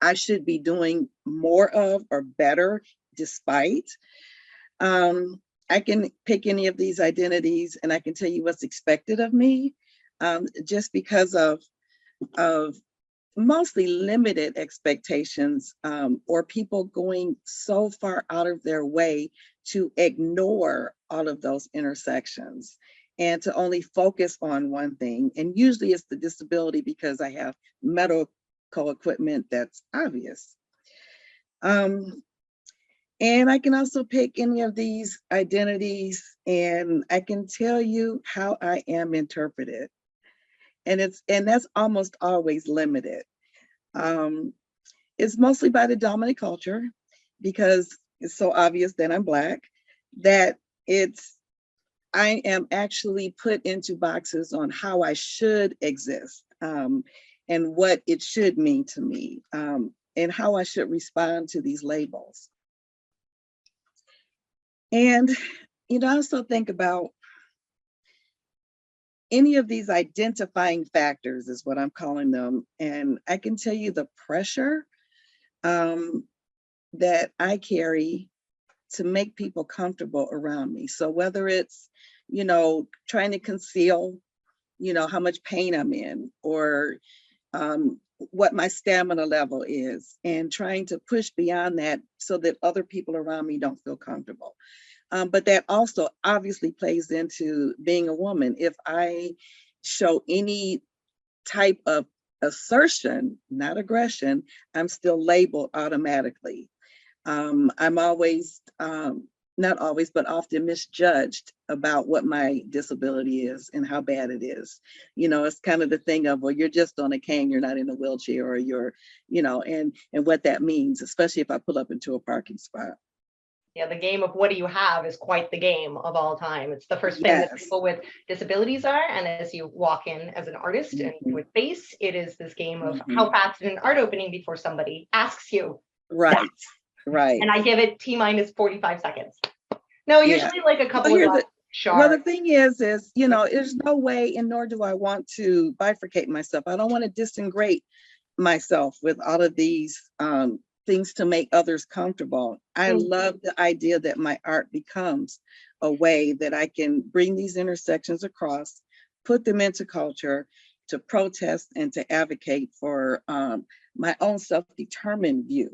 I should be doing more of or better despite. I can pick any of these identities and I can tell you what's expected of me, just because of mostly limited expectations, or people going so far out of their way to ignore all of those intersections and to only focus on one thing. And usually it's the disability because I have medical equipment that's obvious. And I can also pick any of these identities and I can tell you how I am interpreted. And that's almost always limited. It's mostly by the dominant culture because it's so obvious that I'm Black, that I am actually put into boxes on how I should exist, and what it should mean to me, and how I should respond to these labels. And, I also think about any of these identifying factors is what I'm calling them. And I can tell you the pressure that I carry to make people comfortable around me. So whether it's, trying to conceal, how much pain I'm in, or what my stamina level is, and trying to push beyond that so that other people around me don't feel comfortable. But that also obviously plays into being a woman. If I show any type of assertion, not aggression, I'm still labeled automatically. I'm always, not always, but often misjudged about what my disability is and how bad it is. It's kind of the thing of, well, you're just on a cane, you're not in a wheelchair, or you're, and what that means, especially if I pull up into a parking spot. Yeah, the game of what do you have is quite the game of all time. It's the first thing that people with disabilities are. And as you walk in as an artist and with face, it is this game of how fast in an art opening before somebody asks you. Right, right. And I give it T-minus 45 seconds. No, usually like a couple of sharp. Well, the thing is, there's no way, and nor do I want to bifurcate myself. I don't want to disintegrate myself with all of these things to make others comfortable. I love the idea that my art becomes a way that I can bring these intersections across, put them into culture, to protest and to advocate for my own self-determined view,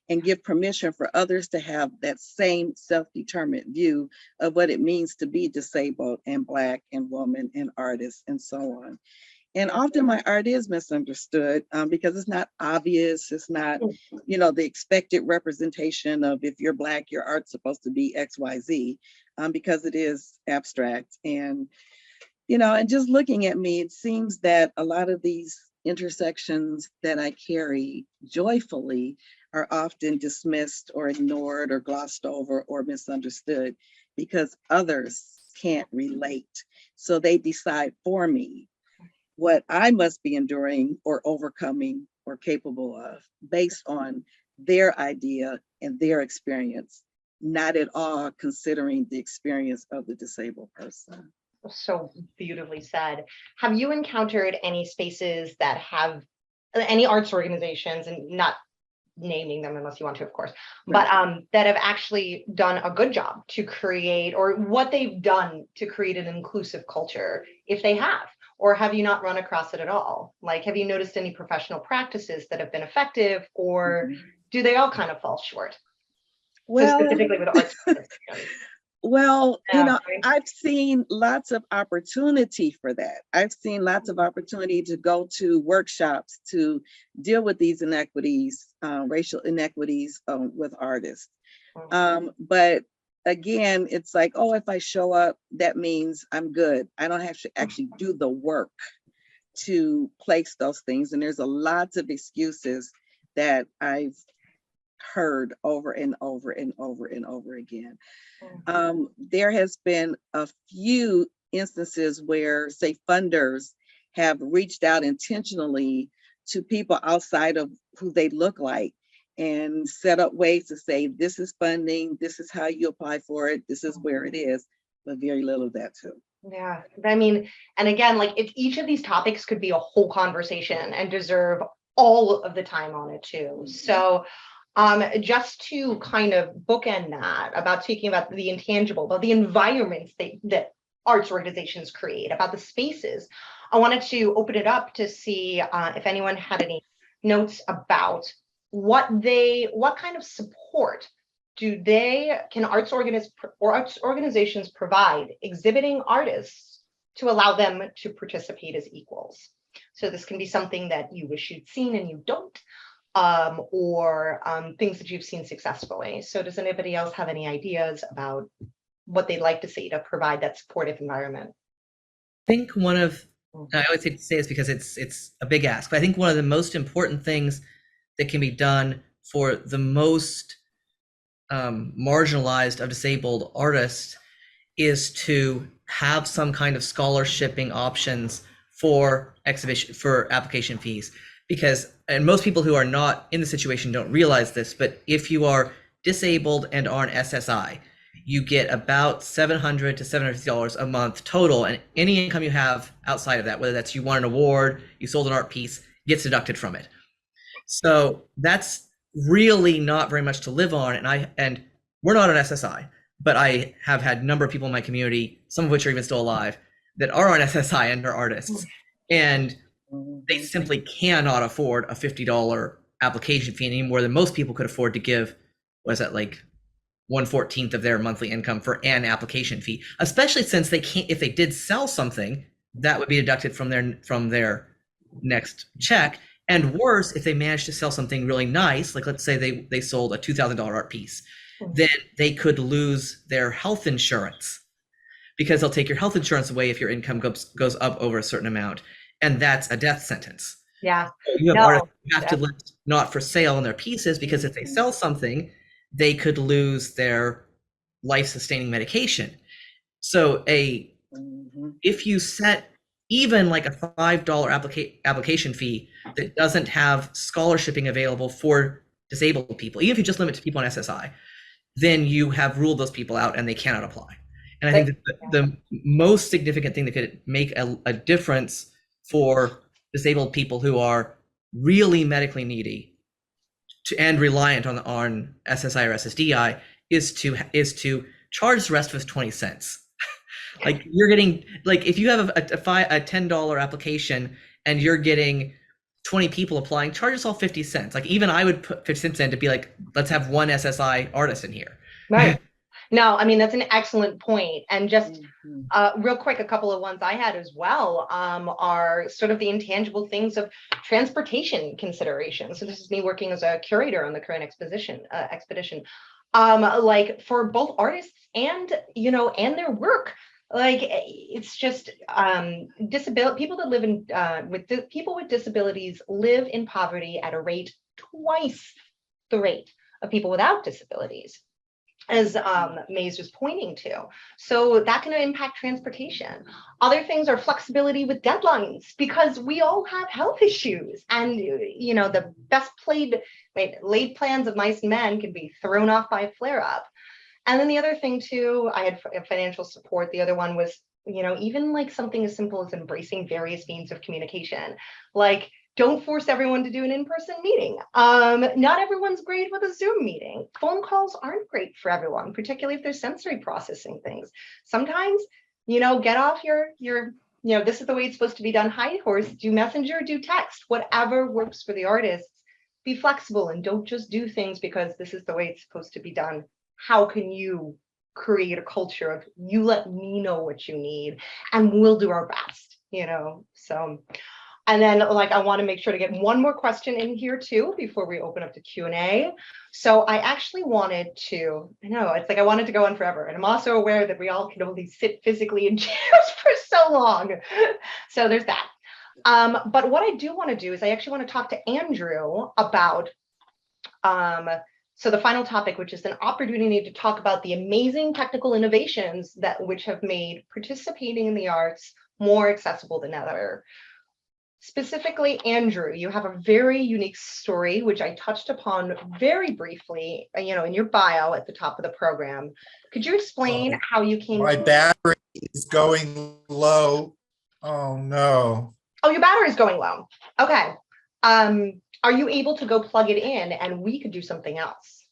and give permission for others to have that same self-determined view of what it means to be disabled and Black and woman and artist and so on. And often my art is misunderstood because it's not obvious. It's not, the expected representation of, if you're Black, your art's supposed to be X, Y, Z, because it is abstract. And, and just looking at me, it seems that a lot of these intersections that I carry joyfully are often dismissed or ignored or glossed over or misunderstood because others can't relate. So they decide for me what I must be enduring or overcoming or capable of based on their idea and their experience, not at all considering the experience of the disabled person. so beautifully said. Have you encountered any spaces that have any arts organizations, and not naming them unless you want to, of course, but that have actually done a good job to create, or what they've done to create an inclusive culture, if they have? Or have you not run across it at all? Like, have you noticed any professional practices that have been effective, or do they all kind of fall short? So Well, specifically with arts organizations. well, Yeah, you know, right. I've seen lots of opportunity for that. I've seen lots of opportunity to go to workshops to deal with these inequities, racial inequities with artists. But again, it's like, oh, if I show up, that means I'm good. I don't have to actually do the work to place those things. And there's a lots of excuses that I've heard over and over and over and over again. There has been a few instances where, say, funders have reached out intentionally to people outside of who they look like and set up ways to say, this is funding, this is how you apply for it, this is where it is, but very little of that too. Yeah, I mean, and again, like, if each of these topics could be a whole conversation and deserve all of the time on it too. So just to kind of bookend that, about speaking about the intangible, about the environments that arts organizations create, about the spaces, I wanted to open it up to see if anyone had any notes about what kind of support can arts organizations provide exhibiting artists to allow them to participate as equals. So this can be something that you wish you'd seen and you don't, or things that you've seen successfully. So does anybody else have any ideas about what they'd like to see to provide that supportive environment? I think one of, I always hate to say this because it's a big ask, but I think one of the most important things that can be done for the most marginalized of disabled artists is to have some kind of scholarshiping options for application fees. Because, and most people who are not in the situation don't realize this, but if you are disabled and are an SSI, you get about $700 to $750 a month total, and any income you have outside of that, whether that's you won an award, you sold an art piece, gets deducted from it. So that's really not very much to live on. And we're not an SSI, but I have had a number of people in my community, some of which are even still alive, that are on SSI and are artists. And they simply cannot afford a $50 application fee any more than most people could afford to give, was that like 1/14 of their monthly income for an application fee, especially since they can't, if they did sell something, that would be deducted from their next check. And worse, if they managed to sell something really nice, like let's say they sold a $2,000 art piece, then they could lose their health insurance, because they'll take your health insurance away if your income goes up over a certain amount. And that's a death sentence. Yeah. You have artists who have to list not for sale in their pieces, because if they sell something, they could lose their life-sustaining medication. So if you set even like a $5 application fee that doesn't have scholarshiping available for disabled people, even if you just limit to people on SSI, then you have ruled those people out and they cannot apply. And I think that the most significant thing that could make a difference for disabled people who are really medically needy and reliant on SSI or SSDI is to charge the rest of us 20 cents. Like, you're getting, like, if you have a $10 application and you're getting 20 people applying, charge us all 50 cents. Like, even I would put 50 cents in to be like, let's have one SSI artist in here. Right. No, I mean, that's an excellent point. And just real quick, a couple of ones I had as well are sort of the intangible things of transportation considerations. So this is me working as a curator on the current expedition. Like, for both artists and, and their work. Like, it's just people that live in people with disabilities live in poverty at a rate twice the rate of people without disabilities, as Maze was pointing to. So that can impact transportation. Other things are flexibility with deadlines, because we all have health issues, and the best laid plans of mice and men can be thrown off by a flare-up. And then the other thing too, I had financial support. The other one was you know, even like something as simple as embracing various means of communication. Like, don't force everyone to do an in-person meeting. Not everyone's great with a Zoom meeting. Phone calls aren't great for everyone, particularly if they're sensory processing things. Sometimes, you know, get off your, you know, this is the way it's supposed to be done, high horse, do messenger, do text, whatever works for the artists. Be flexible and don't just do things because this is the way it's supposed to be done. How can you create a culture of you let me know what you need and we'll do our best, you know? So, and then like, I want to make sure to get one more question in here too, before we open up to Q&A. So I actually wanted to, I know it's like, I wanted to go on forever. And I'm also aware that we all can only sit physically in chairs for so long. So there's that. But what I do want to do is I actually want to talk to Andrew about, so the final topic, which is an opportunity to talk about the amazing technical innovations which have made participating in the arts more accessible than ever. Specifically, Andrew, you have a very unique story, which I touched upon very briefly, you know, in your bio at the top of the program. Could you explain how you came? My battery is going low. Oh, no. Oh, your battery is going low. Okay. Are you able to go plug it in and we could do something else?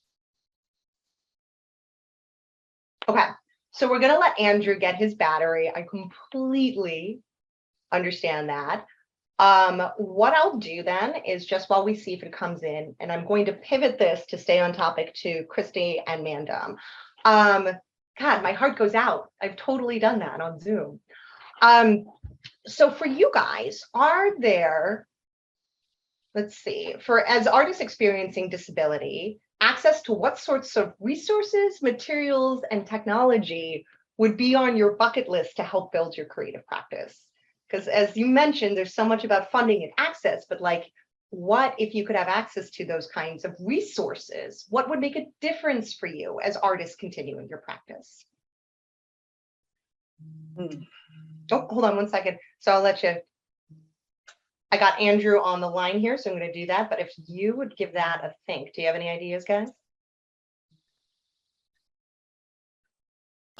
Okay. So we're going to let Andrew get his battery. I completely understand that. What I'll do then is just while we see if it comes in, and I'm going to pivot this to stay on topic to Kristi and MANDEM. God, my heart goes out. I've totally done that on Zoom. So for you guys, are there, let's see, as artists experiencing disability, access to what sorts of resources, materials, and technology would be on your bucket list to help build your creative practice? Because as you mentioned, there's so much about funding and access, but like, what if you could have access to those kinds of resources? What would make a difference for you as artists continuing your practice? Oh, hold on one second. So I'll let you. I got Andrew on the line here, so I'm going to do that. But if you would give that a think, do you have any ideas, guys?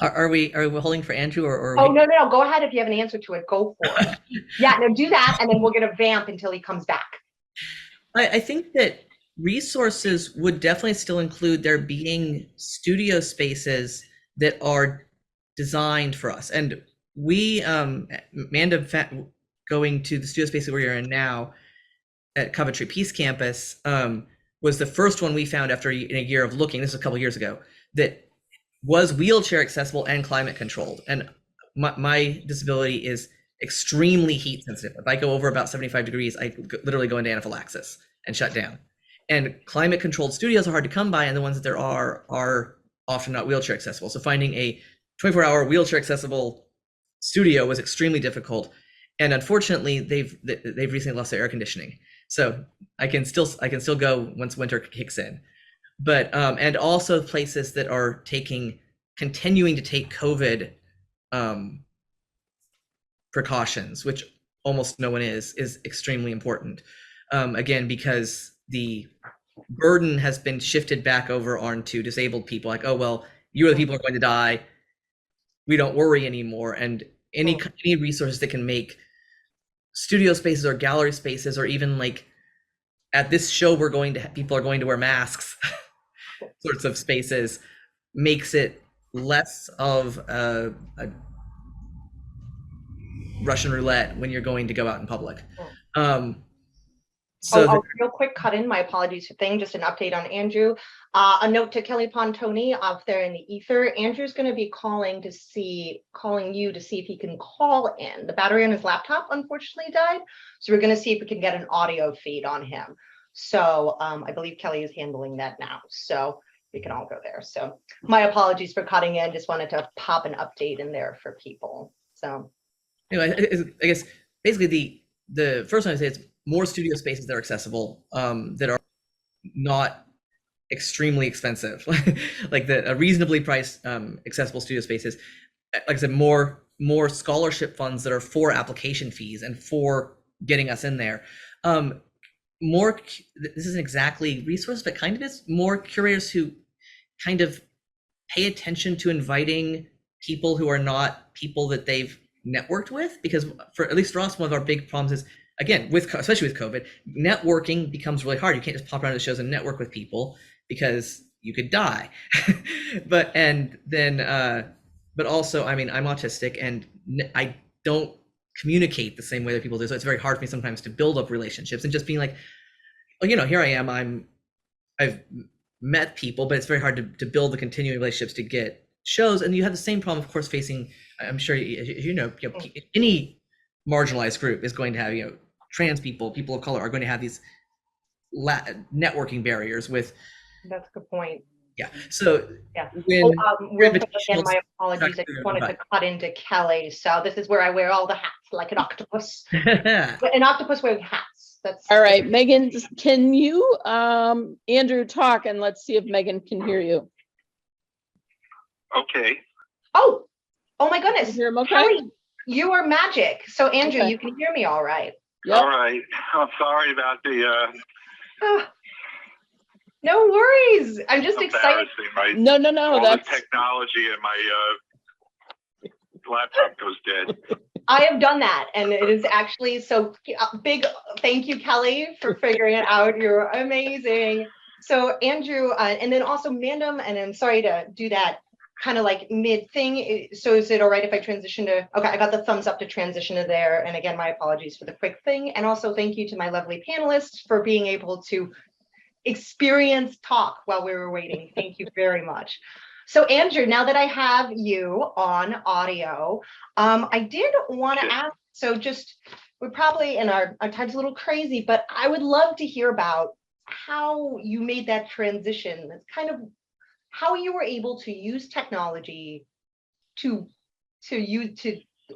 Are we holding for Andrew or Oh, no. Go ahead. If you have an answer to it, go for it. Yeah, no, do that. And then we're going to vamp until he comes back. I think that resources would definitely still include there being studio spaces that are designed for us. And we, MANDEM, going to the studio space that we're in now at Coventry Peace Campus, was the first one we found after a year of looking, this was a couple years ago, that was wheelchair accessible and climate controlled. And my disability is extremely heat sensitive. If I go over about 75 degrees, I literally go into anaphylaxis and shut down. And climate controlled studios are hard to come by, and the ones that there are often not wheelchair accessible. So finding a 24-hour wheelchair accessible studio was extremely difficult. And unfortunately, they've recently lost their air conditioning. So I can still go once winter kicks in. But and also places that are continuing to take COVID precautions, which almost no one is extremely important. Again, because the burden has been shifted back over onto disabled people. Like, oh well, you are the people who are going to die. We don't worry anymore. And any resources that can make studio spaces or gallery spaces, or even like at this show, people are going to wear masks. Sorts of spaces makes it less of a Russian roulette when you're going to go out in public. Real quick cut in, my apologies for thing, just an update on Andrew. A note to Kelly Pontoni out there in the ether. Andrew's going to be calling you to see if he can call in. The battery on his laptop unfortunately died, so we're going to see if we can get an audio feed on him. So I believe Kelly is handling that now, so we can all go there. So my apologies for cutting in. Just wanted to pop an update in there for people. So anyway, I guess basically the first one I say is more studio spaces that are accessible, that are not extremely expensive, like a reasonably priced accessible studio spaces. Like I said, more scholarship funds that are for application fees and for getting us in there. This isn't exactly resources, but kind of is more curators who kind of pay attention to inviting people who are not people that they've networked with, because for at least for us, one of our big problems is, again, especially with COVID, networking becomes really hard. You can't just pop around to shows and network with people because you could die. but also, I mean, I'm autistic and I don't communicate the same way that people do. So it's very hard for me sometimes to build up relationships and just being like, oh, here I am. I've met people, but it's very hard to build the continuing relationships to get shows. And you have the same problem, of course, facing, I'm sure, any marginalized group is going to have, trans people of color are going to have these networking barriers with. That's a good point. Yeah. So yeah. When real quick, again, my apologies. I just wanted to cut into Kelly. So this is where I wear all the hats like an octopus. An octopus wearing hats. That's all right. Megan, can you, Andrew, talk, and let's see if Megan can hear you. Okay. Oh my goodness. Can you hear him okay? Kelly, you are magic. So Andrew, Okay. you can hear me all right. Yep. All right. I'm sorry about the no worries. I'm just excited. embarrassing. No, All that's the technology and my laptop goes dead. I have done that, and it is actually so big. Thank you, Kelly, for figuring it out. You're amazing. So Andrew, and then also MANDEM, and I'm sorry to do that kind of like mid thing. So is it all right if I transition to, okay, I got the thumbs up to transition to there. And again, my apologies for the quick thing. And also thank you to my lovely panelists for being able to experience talk while we were waiting. Thank you very much. So Andrew, now that I have you on audio, I did want to ask, so just, we're probably in our time's a little crazy, but I would love to hear about how you made that transition. That's kind of how you were able to use technology to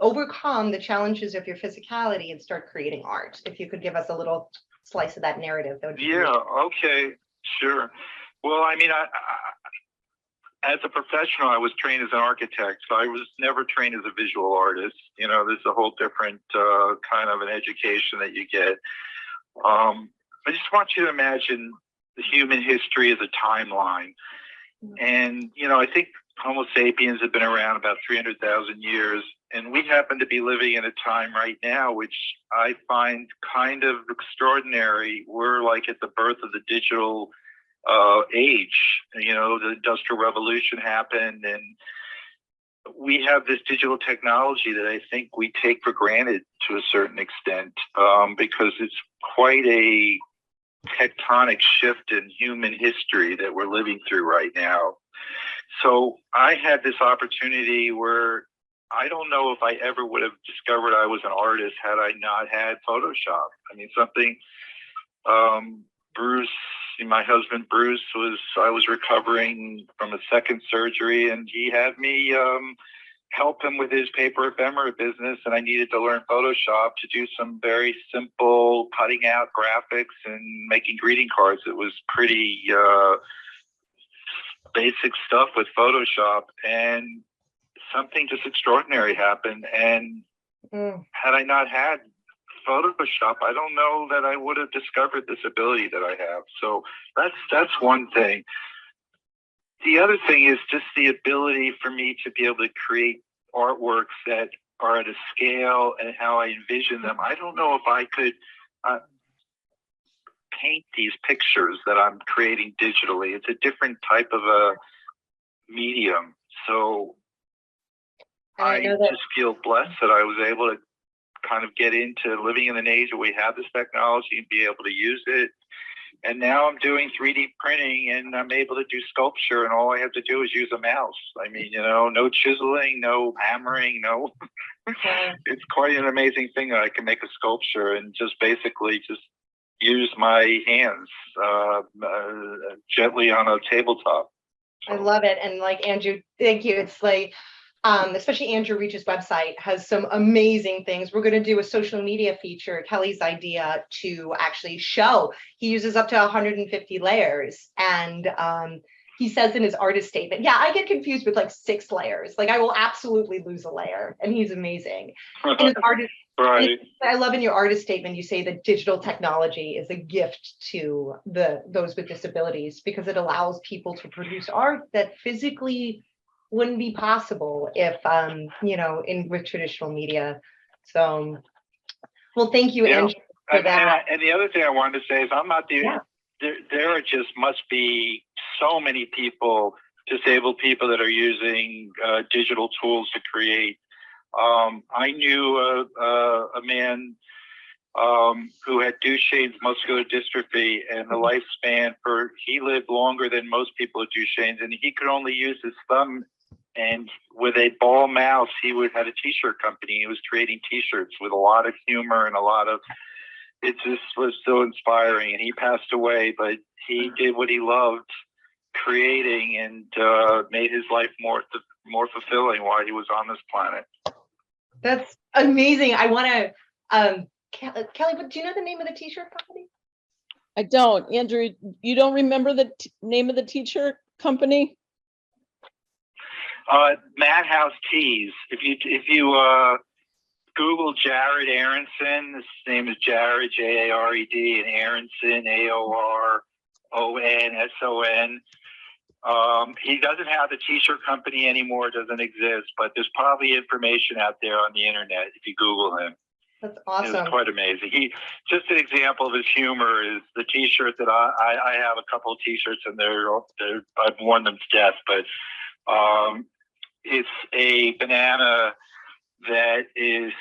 overcome the challenges of your physicality and start creating art. If you could give us a little slice of that narrative, that would be great. Okay, sure. Well, I mean, I as a professional, I was trained as an architect, so I was never trained as a visual artist. There's a whole different kind of an education that you get. I just want you to imagine the human history as a timeline. And, I think Homo sapiens have been around about 300,000 years, and we happen to be living in a time right now, which I find kind of extraordinary. We're like at the birth of the digital age. The Industrial Revolution happened, and we have this digital technology that I think we take for granted to a certain extent, because it's quite a tectonic shift in human history that we're living through right now. So I had this opportunity where I don't know if I ever would have discovered I was an artist had I not had Photoshop. I mean, Bruce, my husband Bruce, I was recovering from a second surgery, and he had me help him with his paper ephemera business, and I needed to learn Photoshop to do some very simple cutting out graphics and making greeting cards. It was pretty basic stuff with Photoshop, and something just extraordinary happened. And had I not had Photoshop, I don't know that I would have discovered this ability that I have. So that's one thing. The other thing is just the ability for me to be able to create artworks that are at a scale and how I envision them. I don't know if I could paint these pictures that I'm creating digitally. It's a different type of a medium. So I just feel blessed that I was able to kind of get into living in an age where we have this technology and be able to use it. And now I'm doing 3D printing, and I'm able to do sculpture, and all I have to do is use a mouse. I mean, no chiseling, no hammering, no. It's quite an amazing thing that I can make a sculpture and just basically just use my hands gently on a tabletop. I love it. And like Andrew, thank you. It's like, especially Andrew Reach's website has some amazing things. We're going to do a social media feature, Kelly's idea, to actually show. He uses up to 150 layers. And he says in his artist statement, yeah, I get confused with like 6 layers. Like I will absolutely lose a layer. And he's amazing. And his artist, Right. I love in your artist statement, you say that digital technology is a gift to those with disabilities because it allows people to produce art that physically wouldn't be possible if, with traditional media. So, well, thank you, Yeah. Andrew, for that. And the other thing I wanted to say is I'm not the, Yeah. there are just must be so many people, disabled people that are using digital tools to create. I knew a man who had Duchenne's muscular dystrophy, and the lifespan he lived longer than most people with Duchenne's, and he could only use his thumb. And with a ball mouse, he had a t-shirt company. He was creating t-shirts with a lot of humor and it just was so inspiring. And he passed away, but he did what he loved, creating, and made his life more fulfilling while he was on this planet. That's amazing. I want to, Kelly, but do you know the name of the t-shirt company? I don't. Andrew, you don't remember the name of the t-shirt company? Madhouse Tees. If you Google Jared Aronson, his name is Jared, Jared, and Aronson, Aoronson. He doesn't have the t-shirt company anymore, doesn't exist, but there's probably information out there on the internet if you Google him. That's It awesome. was quite amazing. Just an example of his humor is the t-shirt that I have a couple of t-shirts, and I've worn them to death, but it's a banana that is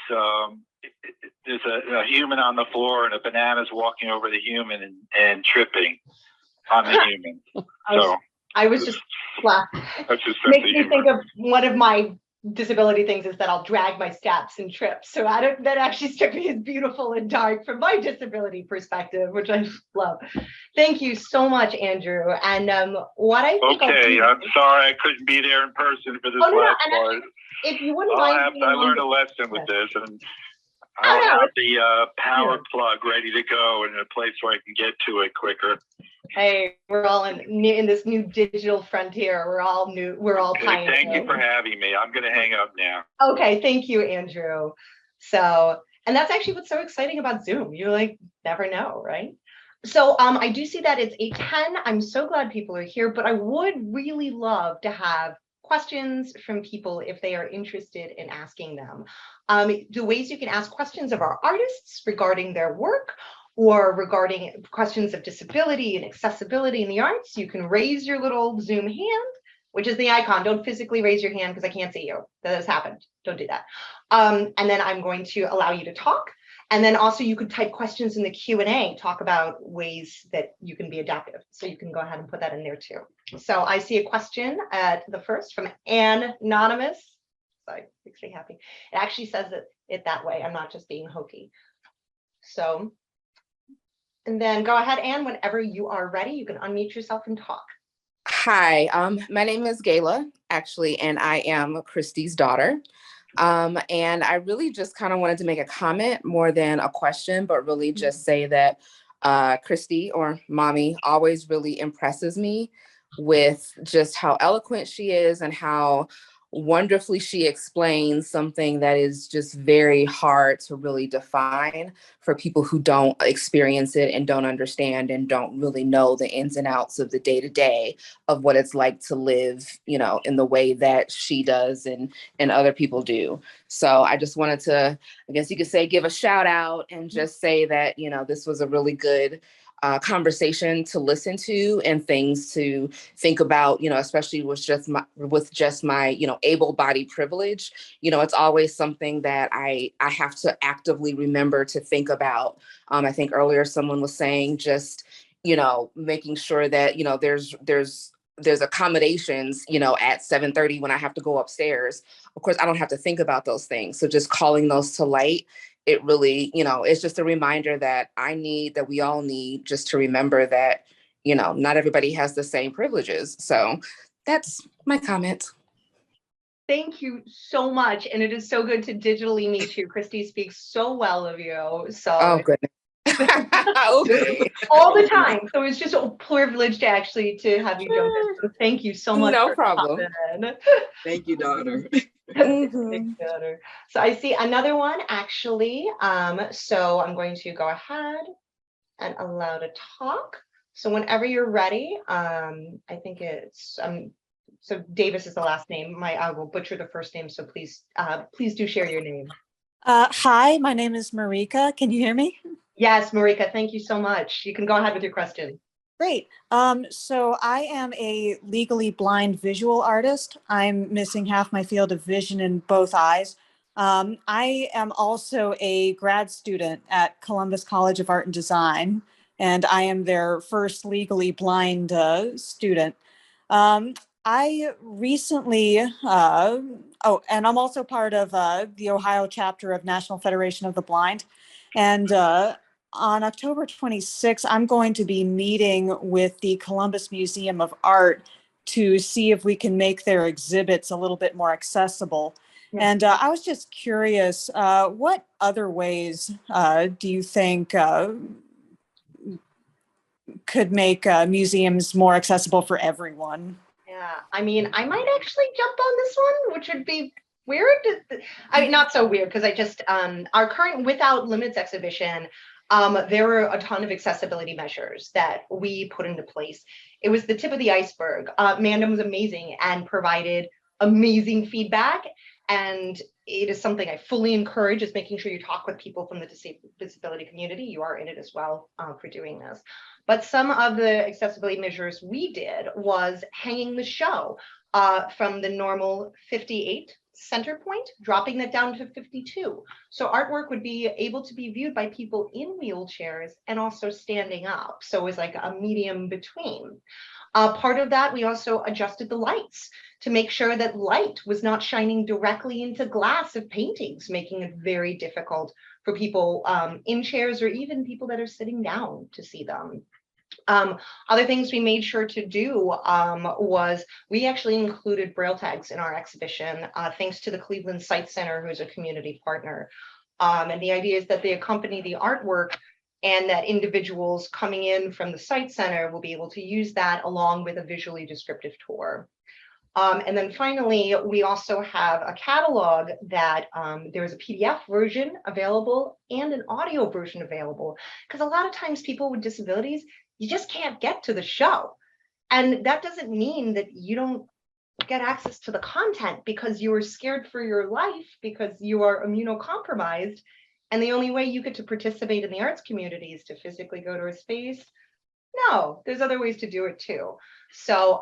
there's a human on the floor, and a banana's walking over the human and tripping on the human. So I was just laughing. that's just Makes me think of one of my disability things is that I'll drag my steps and trip. So that actually struck me as beautiful and dark from my disability perspective, which I love. Thank you so much, Andrew. And what I think I'm sorry I couldn't be there in person for this last part. If you wouldn't mind, I learned a lesson with this, and I'll have the power plug ready to go in a place where I can get to it quicker. Hey, we're all in this new digital frontier. We're all new. We're all pioneers. Thank you for having me. I'm going to hang up now. Okay, thank you, Andrew. So, and that's actually what's so exciting about Zoom. You never know, right? So I do see that it's 8:10. I'm so glad people are here, but I would really love to have questions from people if they are interested in asking them. The ways you can ask questions of our artists regarding their work, or regarding questions of disability and accessibility in the arts, you can raise your little Zoom hand, which is the icon. Don't physically raise your hand because I can't see you. That has happened. Don't do that. And then I'm going to allow you to talk. And then also you could type questions in the Q&A, talk about ways that you can be adaptive. So you can go ahead and put that in there too. So I see a question at the first from Anonymous. So it makes me happy. It actually says it that way. I'm not just being hokey. So, and then go ahead, Anne, whenever you are ready, you can unmute yourself and talk. Hi, my name is Gayla, actually, and I am Kristi's daughter. And I really just kind of wanted to make a comment more than a question, but really just say that Kristi, or Mommy, always really impresses me with just how eloquent she is and how wonderfully she explains something that is just very hard to really define for people who don't experience it and don't understand and don't really know the ins and outs of the day-to-day of what it's like to live, in the way that she does and other people do. So I just wanted to, I guess you could say, give a shout out and just say that, this was a really good conversation to listen to and things to think about, especially with just my able-bodied privilege. It's always something that I have to actively remember to think about. I think earlier someone was saying just, making sure that, there's accommodations, at 7:30 when I have to go upstairs. Of course, I don't have to think about those things. So just calling those to light, it really, it's just a reminder that we all need, just to remember that, not everybody has the same privileges. So that's my comment. Thank you so much. And it is so good to digitally meet you. Kristi speaks so well of you. So oh, goodness. Okay. All the time. So it's just a privilege to have you jump in. So thank you so much. No problem. Thank you, daughter. Daughter. So I see another one actually. So I'm going to go ahead and allow to talk. So whenever you're ready, I think it's so Davis is the last name. I will butcher the first name, so please do share your name. Hi, my name is Marika. Can you hear me? Yes, Marika, thank you so much. You can go ahead with your question. Great. So I am a legally blind visual artist. I'm missing half my field of vision in both eyes. I am also a grad student at Columbus College of Art and Design, and I am their first legally blind student. I recently, and I'm also part of the Ohio chapter of National Federation of the Blind. And on October 26th, I'm going to be meeting with the Columbus Museum of Art to see if we can make their exhibits a little bit more accessible. Yeah. And I was just curious, what other ways do you think could make museums more accessible for everyone? Yeah, I mean, I might actually jump on this one, which would be weird. I mean, not so weird, because I just, our current Without Limits exhibition, there were a ton of accessibility measures that we put into place. It was the tip of the iceberg. MANDEM was amazing and provided amazing feedback. And it is something I fully encourage, is making sure you talk with people from the disability community. You are in it as well for doing this. But some of the accessibility measures we did was hanging the show from the normal 58 center point, dropping that down to 52. So artwork would be able to be viewed by people in wheelchairs and also standing up. So it was like a medium between. Part of that, we also adjusted the lights to make sure that light was not shining directly into glass of paintings, making it very difficult for people in chairs or even people that are sitting down to see them. Other things we made sure to do was we actually included Braille tags in our exhibition, thanks to the Cleveland Sight Center, who's a community partner. And the idea is that they accompany the artwork, and that individuals coming in from the Sight Center will be able to use that along with a visually descriptive tour. And then finally, we also have a catalog that there is a PDF version available and an audio version available, because a lot of times people with disabilities, you just can't get to the show. And that doesn't mean that you don't get access to the content because you are scared for your life, because you are immunocompromised. And the only way you get to participate in the arts community is to physically go to a space. No, there's other ways to do it too. So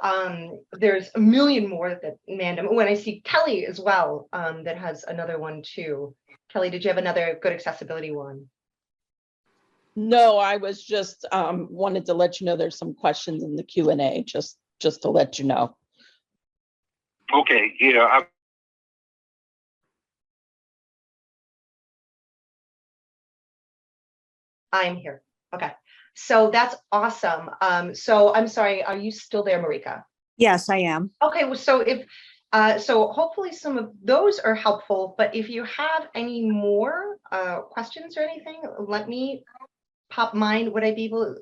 there's a million more that MANDEM, when I see Kelly as well, that has another one too. Kelly, did you have another good accessibility one? No, I was just wanted to let you know there's some questions in the Q&A, just to let you know. Okay, yeah. I'm here. Okay, so that's awesome. So I'm sorry, are you still there, Marika? Yes, I am. Okay, well, so if so hopefully some of those are helpful, but if you have any more questions or anything, let me pop mine. Would I be able,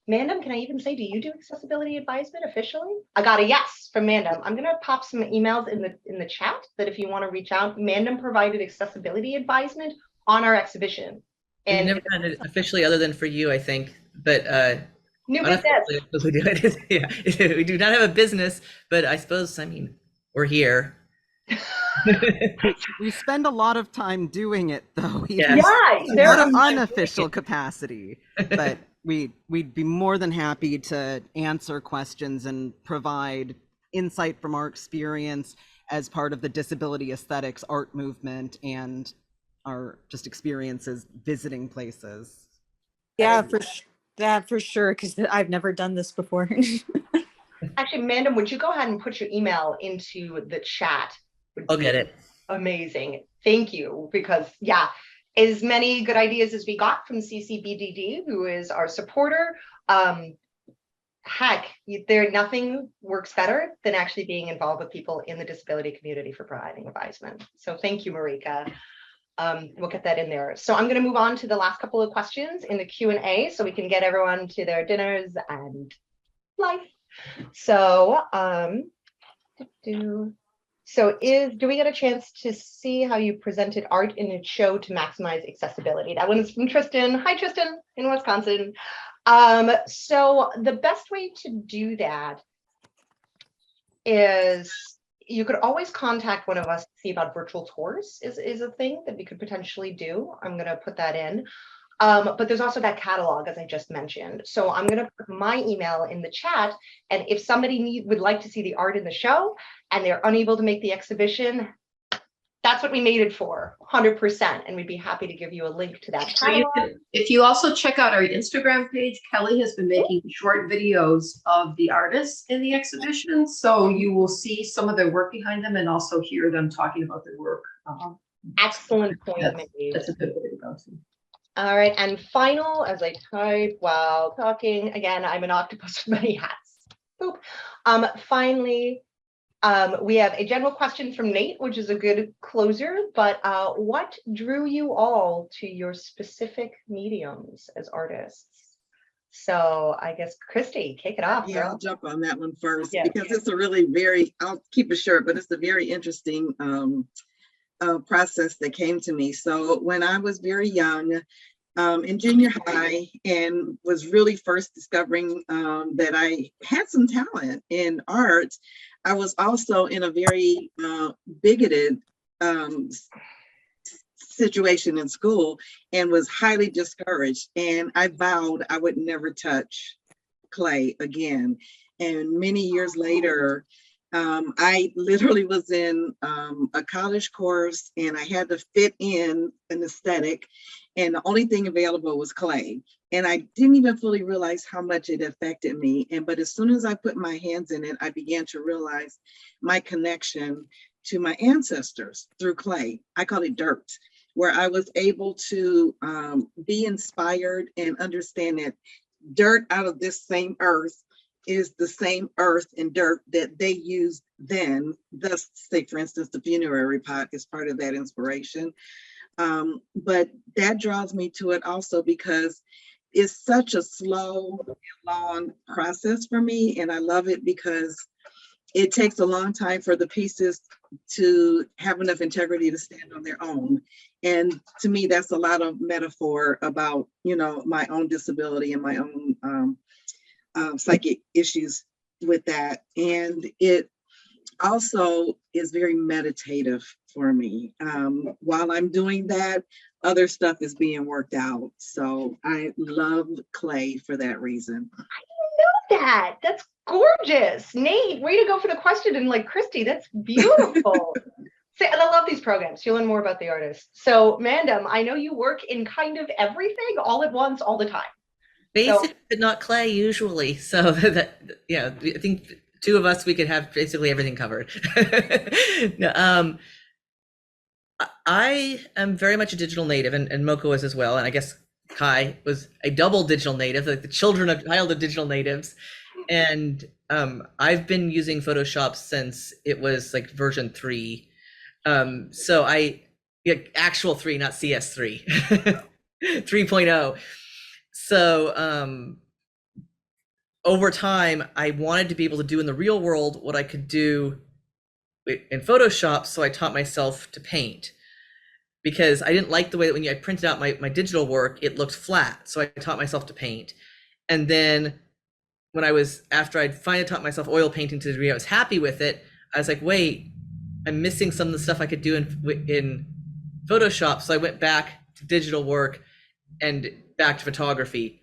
MANDEM, can I even say, do you do accessibility advisement officially? I got a yes from MANDEM. I'm gonna pop some emails in the chat that if you want to reach out, MANDEM provided accessibility advisement on our exhibition. And we've never done it officially other than for you, I think, but new business. we do it. Yeah, we do not have a business, but I suppose, I mean, we're here. We spend a lot of time doing it, though. Yeah, there Not an unofficial capacity, but we'd be more than happy to answer questions and provide insight from our experience as part of the disability aesthetics art movement and our just experiences visiting places. Yeah, for sure, because I've never done this before. Actually, MANDEM, would you go ahead and put your email into the chat? I'll get it. Amazing. Thank you. Because yeah, as many good ideas as we got from CCBDD, who is our supporter, heck, nothing works better than actually being involved with people in the disability community for providing advisement. So thank you, Marika. We'll get that in there. So I'm going to move on to the last couple of questions in the Q&A so we can get everyone to their dinners and life. So do we get a chance to see how you presented art in a show to maximize accessibility? That one is from Tristan. Hi, Tristan, in Wisconsin. So the best way to do that is you could always contact one of us to see about virtual tours is a thing that we could potentially do. I'm going to put that in. But there's also that catalog, as I just mentioned. So I'm going to put my email in the chat. And if somebody would like to see the art in the show and they're unable to make the exhibition, that's what we made it for, 100%. And we'd be happy to give you a link to that catalog. If you also check out our Instagram page, Kelly has been making short videos of the artists in the exhibition. So you will see some of their work behind them and also hear them talking about their work. Excellent point made. That's a good way to go to. All right, and final, as I type while talking, again, I'm an octopus with many hats. Boop. Finally, we have a general question from Nate, which is a good closer, but what drew you all to your specific mediums as artists? So I guess, Kristi, kick it off. Yeah, Girl. I'll jump on that one first Yeah. because it's a really I'll keep it short, but it's a very interesting process that came to me. So when I was very young, in junior high, and was really first discovering that I had some talent in art, I was also in a very bigoted situation in school and was highly discouraged. And I vowed I would never touch clay again. And many years later, I literally was in a college course and I had to fit in an aesthetic, and the only thing available was clay. And I didn't even fully realize how much it affected me. But as soon as I put my hands in it, I began to realize my connection to my ancestors through clay. I call it dirt, where I was able to be inspired and understand that dirt out of this same earth is the same earth and dirt that they used then. Thus, say, for instance, the funerary pot is part of that inspiration. But that draws me to it also because it's such a slow, long process for me. And I love it because it takes a long time for the pieces to have enough integrity to stand on their own. And to me, that's a lot of metaphor about, you know, my own disability and my own psychic issues with that. And it also is very meditative for me. While I'm doing that, other stuff is being worked out. So I love clay for that reason. I didn't know that. That's gorgeous. Nate, way to go for the question. And like, Kristi, that's beautiful. And I love these programs. You learn more about the artist. So MANDEM, I know you work in kind of everything all at once, all the time. Basic, but not clay usually. So that, yeah, I think two of us, we could have basically everything covered. No, I am very much a digital native, and Moko is as well. And I guess Kai was a double digital native, like the child of digital natives. And I've been using Photoshop since it was like version 3. So actual 3, not CS3, 3.0. So over time, I wanted to be able to do in the real world what I could do in Photoshop. So I taught myself to paint, because I didn't like the way that when I printed out my digital work, it looked flat. So I taught myself to paint. And then after I'd finally taught myself oil painting to the degree I was happy with it, I was like, wait, I'm missing some of the stuff I could do in Photoshop. So I went back to digital work and back to photography,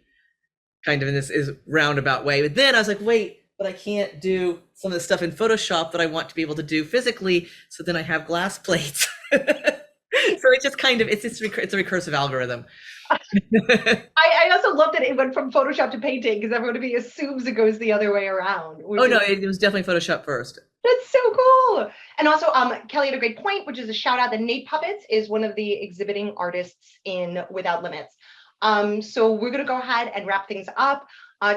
kind of in this roundabout way. But then I was like, wait, but I can't do some of the stuff in Photoshop that I want to be able to do physically. So then I have glass plates. So it's just kind of, it's a recursive algorithm. I also love that it went from Photoshop to painting, because everybody assumes it goes the other way around. Oh no, it was definitely Photoshop first. That's so cool. And also, Kelly had a great point, which is a shout out that Nate Puppets is one of the exhibiting artists in Without Limits. So we're going to go ahead and wrap things up.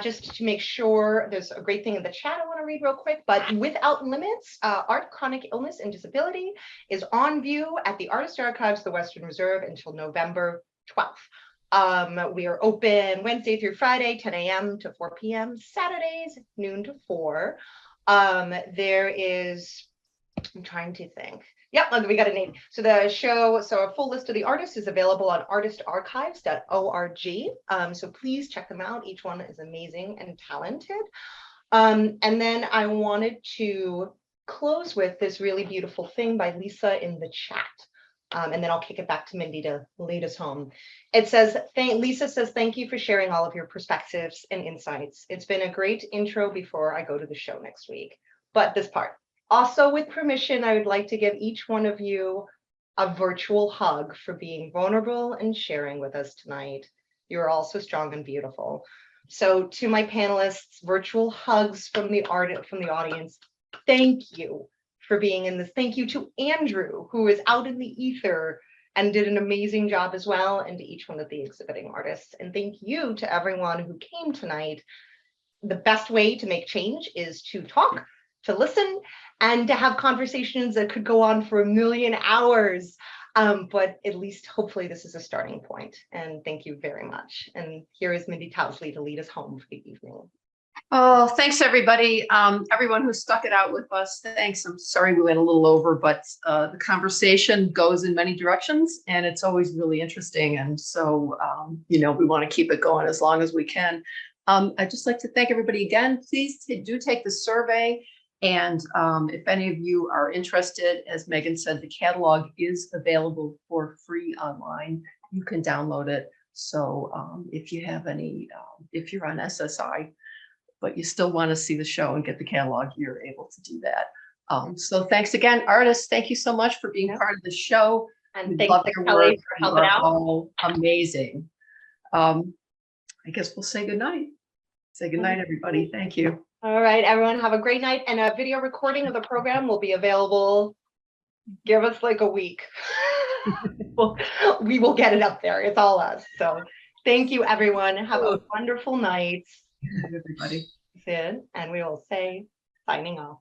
Just to make sure, there's a great thing in the chat I want to read real quick, but Without Limits, Art, Chronic Illness, and Disability is on view at the Artist Archives, the Western Reserve until November 12th. We are open Wednesday through Friday, 10 a.m. to 4 p.m., Saturdays, noon to 4. There is, I'm trying to think. Yep, we got a name. So the show, so a full list of the artists is available on artistarchives.org. So please check them out. Each one is amazing and talented. And then I wanted to close with this really beautiful thing by Lisa in the chat. And then I'll kick it back to Mindy to lead us home. It says, Lisa says, thank you for sharing all of your perspectives and insights. It's been a great intro before I go to the show next week. But this part, also with permission, I would like to give each one of you a virtual hug for being vulnerable and sharing with us tonight. You're all so strong and beautiful. So to my panelists, virtual hugs from the audience. Thank you for being in this. Thank you to Andrew, who is out in the ether and did an amazing job as well, and to each one of the exhibiting artists. And thank you to everyone who came tonight. The best way to make change is to talk, to listen, and to have conversations that could go on for a million hours. But at least hopefully this is a starting point. And thank you very much. And here is Mindy Towsley to lead us home for the evening. Oh, thanks, everybody. Everyone who stuck it out with us. Thanks. I'm sorry we went a little over, but the conversation goes in many directions and it's always really interesting. And so, we want to keep it going as long as we can. I'd just like to thank everybody again. Please do take the survey. And if any of you are interested, as Megan said, the catalog is available for free online. You can download it. So if you have any, if you're on SSI, but you still want to see the show and get the catalog, you're able to do that. So thanks again, artists. Thank you so much for being part of the show. And thanks to Kelly for helping out. All amazing. I guess we'll say goodnight. Say goodnight, everybody. Thank you. All right, everyone, have a great night. And a video recording of the program will be available. Give us like a week. We will get it up there. It's all us. So thank you, everyone. Have a wonderful night. Everybody. Sid, and we will say signing off.